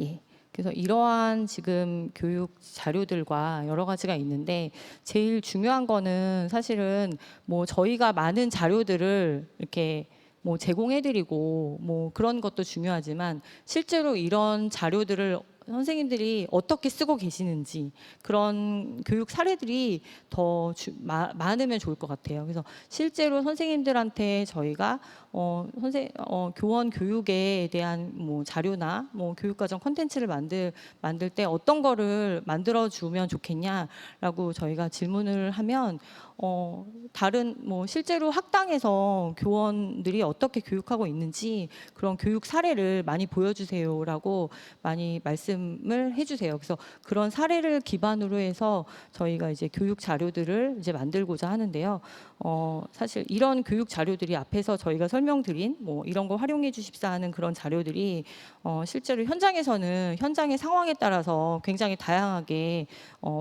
예. 그래서 이러한 지금 교육 자료들과 여러 가지가 있는데 제일 중요한 거는 사실은 뭐 저희가 많은 자료들을 이렇게 뭐 제공해드리고 뭐 그런 것도 중요하지만 실제로 이런 자료들을 선생님들이 어떻게 쓰고 계시는지 그런 교육 사례들이 더 많으면 좋을 것 같아요. 그래서 실제로 선생님들한테 저희가 교원 교육에 대한 뭐 자료나 뭐 교육과정 콘텐츠를 만들 때 어떤 거를 만들어 주면 좋겠냐라고 저희가 질문을 하면 다른 뭐 실제로 학당에서 교원들이 어떻게 교육하고 있는지 그런 교육 사례를 많이 보여주세요라고 많이 말씀을 해주세요. 그래서 그런 사례를 기반으로 해서 저희가 이제 교육 자료들을 이제 만들고자 하는데요. 사실 이런 교육 자료들이 앞에서 저희가 설명드린 뭐 이런 거 활용해 주십사 하는 그런 자료들이 실제로 현장에서는 현장의 상황에 따라서 굉장히 다양하게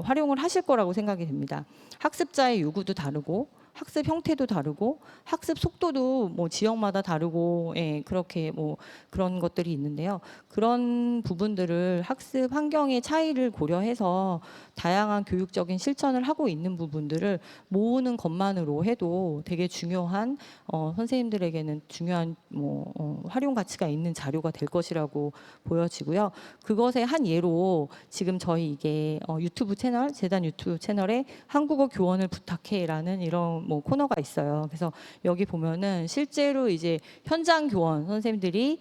활용을 하실 거라고 생각이 됩니다. 학습자의 요구도 다르고 학습 형태도 다르고 학습 속도도 뭐 지역마다 다르고 그렇게 뭐 그런 것들이 있는데요. 그런 부분들을 학습 환경의 차이를 고려해서 다양한 교육적인 실천을 하고 있는 부분들을 모으는 것만으로 해도 되게 중요한 선생님들에게는 중요한 뭐 활용 가치가 있는 자료가 될 것이라고 보여지고요. 그것의 한 예로 지금 저희 이게 유튜브 채널 재단 유튜브 채널에 한국어 교원을 부탁해라는 이런 뭐 코너가 있어요. 그래서 여기 보면은 실제로 이제 현장 교원 선생님들이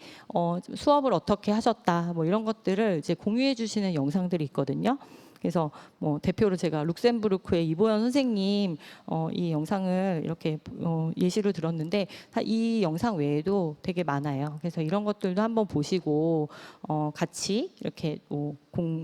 수업을 어떻게 하셨다 뭐 이런 것들을 이제 공유해 주시는 영상들이 있거든요. 그래서 뭐 대표로 제가 룩셈부르크의 이보연 선생님 이 영상을 이렇게 예시로 들었는데 이 영상 외에도 되게 많아요. 그래서 이런 것들도 한번 보시고 같이 이렇게 뭐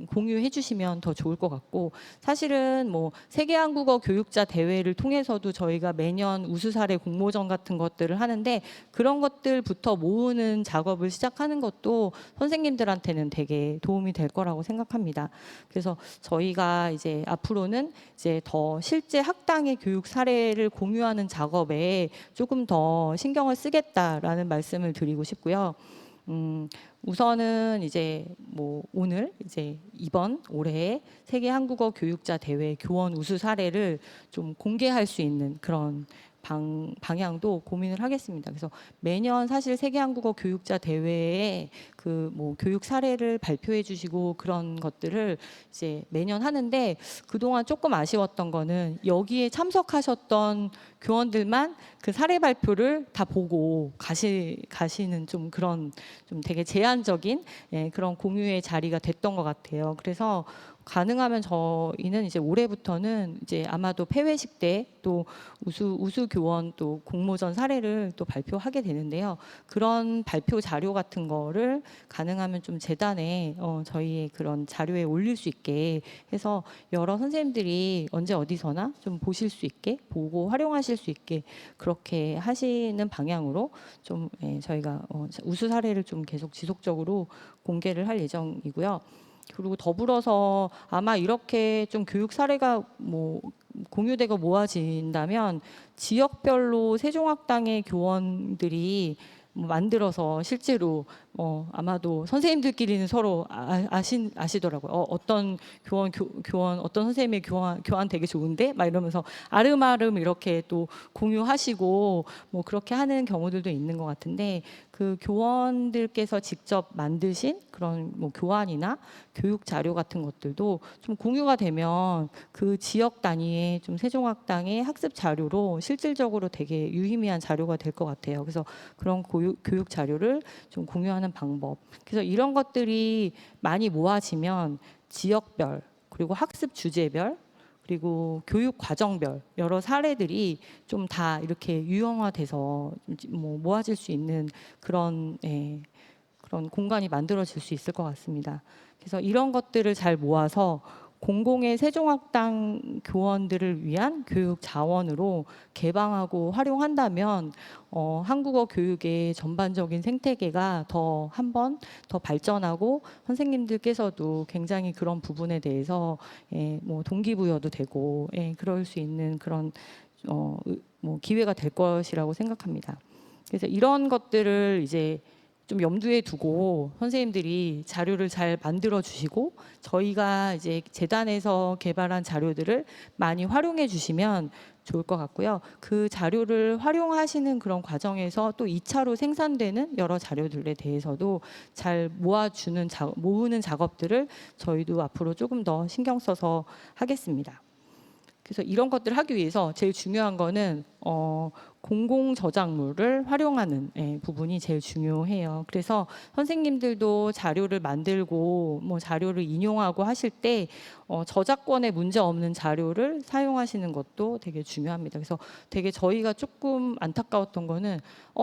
공유해 주시면 더 좋을 것 같고 사실은 뭐 세계 한국어 교육자 대회를 통해서도 저희가 매년 우수 사례 공모전 같은 것들을 하는데 그런 것들부터 모으는 작업을 시작하는 것도 선생님들한테는 되게 도움이 될 거라고 생각합니다. 그래서 저희가 이제 앞으로는 이제 더 실제 학당의 교육 사례를 공유하는 작업에 조금 더 신경을 쓰겠다라는 말씀을 드리고 싶고요. 우선은 이제 뭐 오늘 이제 이번 올해 세계 한국어 교육자 대회 교원 우수 사례를 좀 공개할 수 있는 그런 방향도 고민을 하겠습니다. 그래서 매년 사실 세계 한국어 교육자 대회에 그 뭐 교육 사례를 발표해 주시고 그런 것들을 이제 매년 하는데 그동안 조금 아쉬웠던 거는 여기에 참석하셨던 교원들만 그 사례 발표를 다 보고 가시는 좀 그런 좀 되게 제한적인 그런 공유의 자리가 됐던 것 같아요. 그래서 가능하면 저희는 이제 올해부터는 이제 아마도 폐회식 때 또 우수 교원 또 공모전 사례를 또 발표하게 되는데요. 그런 발표 자료 같은 거를 가능하면 좀 재단에 저희의 그런 자료에 올릴 수 있게 해서 여러 선생님들이 언제 어디서나 좀 보실 수 있게 보고 활용하실 수 있게 그렇게 하시는 방향으로 좀 저희가 우수 사례를 좀 계속 지속적으로 공개를 할 예정이고요. 그리고 더불어서 아마 이렇게 좀 교육 사례가 뭐 공유되고 모아진다면 지역별로 세종학당의 교원들이 만들어서 실제로 아마도 선생님들끼리는 서로 아시더라고요. 어떤 교원 어떤 선생님의 교환 되게 좋은데 막 이러면서 아름아름 이렇게 또 공유하시고 뭐 그렇게 하는 경우들도 있는 것 같은데 그 교원들께서 직접 만드신 그런 뭐 교환이나 교육 자료 같은 것들도 좀 공유가 되면 그 지역 단위의 좀 세종학당의 학습 자료로 실질적으로 되게 유의미한 자료가 될 것 같아요. 그래서 그런 교육 자료를 좀 공유하는 방법. 그래서 이런 것들이 많이 모아지면 지역별 그리고 학습 주제별 그리고 교육 과정별 여러 사례들이 좀 다 이렇게 유형화돼서 뭐 모아질 수 있는 그런 그런 공간이 만들어질 수 있을 것 같습니다. 그래서 이런 것들을 잘 모아서 공공의 세종학당 교원들을 위한 교육 자원으로 개방하고 활용한다면 한국어 교육의 전반적인 생태계가 한 번 더 발전하고 선생님들께서도 굉장히 그런 부분에 대해서 뭐 동기부여도 되고 그럴 수 있는 그런 뭐 기회가 될 것이라고 생각합니다. 그래서 이런 것들을 이제 좀 염두에 두고 선생님들이 자료를 잘 만들어 주시고 저희가 이제 재단에서 개발한 자료들을 많이 활용해 주시면 좋을 것 같고요. 그 자료를 활용하시는 그런 과정에서 또 2차로 생산되는 여러 자료들에 대해서도 잘 모으는 작업들을 저희도 앞으로 조금 더 신경 써서 하겠습니다. 그래서 이런 것들을 하기 위해서 제일 중요한 거는 공공 저작물을 활용하는 부분이 제일 중요해요. 그래서 선생님들도 자료를 만들고 뭐 자료를 인용하고 하실 때 저작권에 문제 없는 자료를 사용하시는 것도 되게 중요합니다. 그래서 되게 저희가 조금 안타까웠던 거는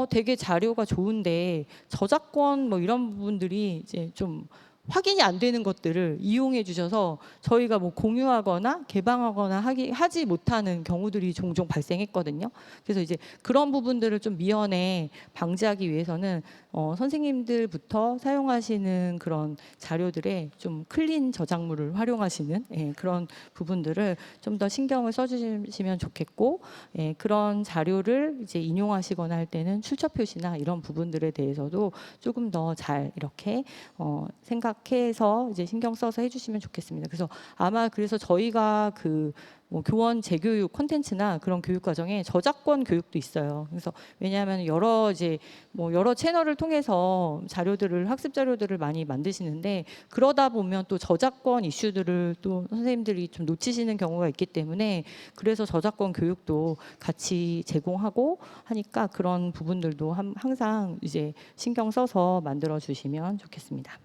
되게 자료가 좋은데 저작권 뭐 이런 부분들이 이제 좀 확인이 안 되는 것들을 이용해 주셔서 저희가 뭐 공유하거나 개방하거나 하지 못하는 경우들이 종종 발생했거든요. 그래서 이제 그런 부분들을 좀 미연에 방지하기 위해서는 선생님들부터 사용하시는 그런 자료들에 좀 클린 저작물을 활용하시는 그런 부분들을 좀 더 신경을 써주시면 좋겠고 그런 자료를 이제 인용하시거나 할 때는 출처 표시나 이런 부분들에 대해서도 조금 더 잘 이렇게 생각해서 이제 신경 써서 해주시면 좋겠습니다. 그래서 아마 그래서 저희가 뭐 교원 재교육 콘텐츠나 그런 교육 과정에 저작권 교육도 있어요. 그래서 왜냐하면 여러 채널을 통해서 학습 자료들을 많이 만드시는데 그러다 보면 또 저작권 이슈들을 또 선생님들이 좀 놓치시는 경우가 있기 때문에 그래서 저작권 교육도 같이 제공하고 하니까 그런 부분들도 항상 이제 신경 써서 만들어 주시면 좋겠습니다.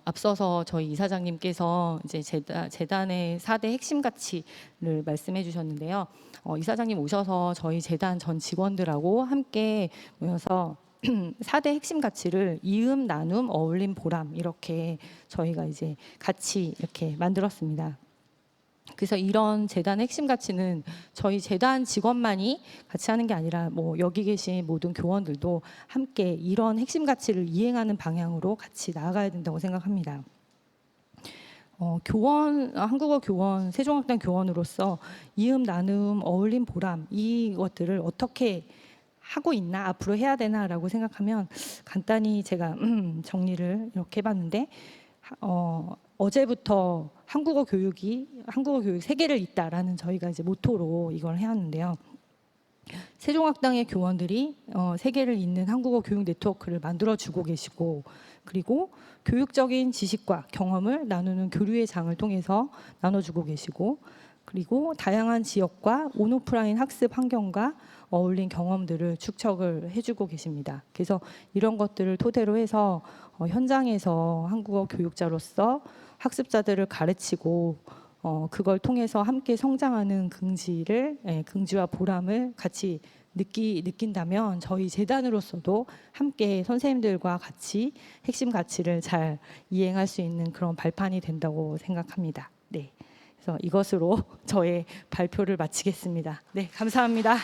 앞서서 저희 이사장님께서 이제 재단의 4대 핵심 가치를 말씀해 주셨는데요. 이사장님 오셔서 저희 재단 전 직원들하고 함께 모여서 4대 핵심 가치를 이음, 나눔, 어울림, 보람 이렇게 저희가 이제 같이 이렇게 만들었습니다. 그래서 이런 재단 핵심 가치는 저희 재단 직원만이 같이 하는 게 아니라 뭐 여기 계신 모든 교원들도 함께 이런 핵심 가치를 이행하는 방향으로 같이 나아가야 된다고 생각합니다. 한국어 교원, 세종학당 교원으로서 이음, 나눔, 어울림, 보람 이것들을 어떻게 하고 있나 앞으로 해야 되나라고 생각하면 간단히 제가 정리를 이렇게 해봤는데 어제부터 한국어 교육 세계를 잇다라는 저희가 이제 모토로 이걸 해왔는데요. 세종학당의 교원들이 세계를 잇는 한국어 교육 네트워크를 만들어주고 계시고 그리고 교육적인 지식과 경험을 나누는 교류의 장을 통해서 나눠주고 계시고 그리고 다양한 지역과 온오프라인 학습 환경과 어울린 경험들을 축적을 해주고 계십니다. 그래서 이런 것들을 토대로 해서 현장에서 한국어 교육자로서 학습자들을 가르치고 그걸 통해서 함께 성장하는 긍지와 보람을 같이 느낀다면 저희 재단으로서도 함께 선생님들과 같이 핵심 가치를 잘 이행할 수 있는 그런 발판이 된다고 생각합니다. 네, 그래서 이것으로 저의 발표를 마치겠습니다. 네, 감사합니다.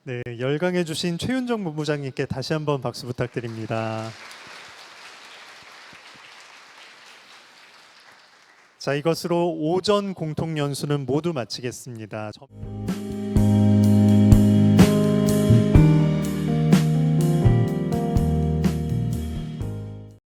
네, 열강해 주신 최윤정 본부장님께 다시 한번 박수 부탁드립니다. 자, 이것으로 오전 공통 연수는 모두 마치겠습니다.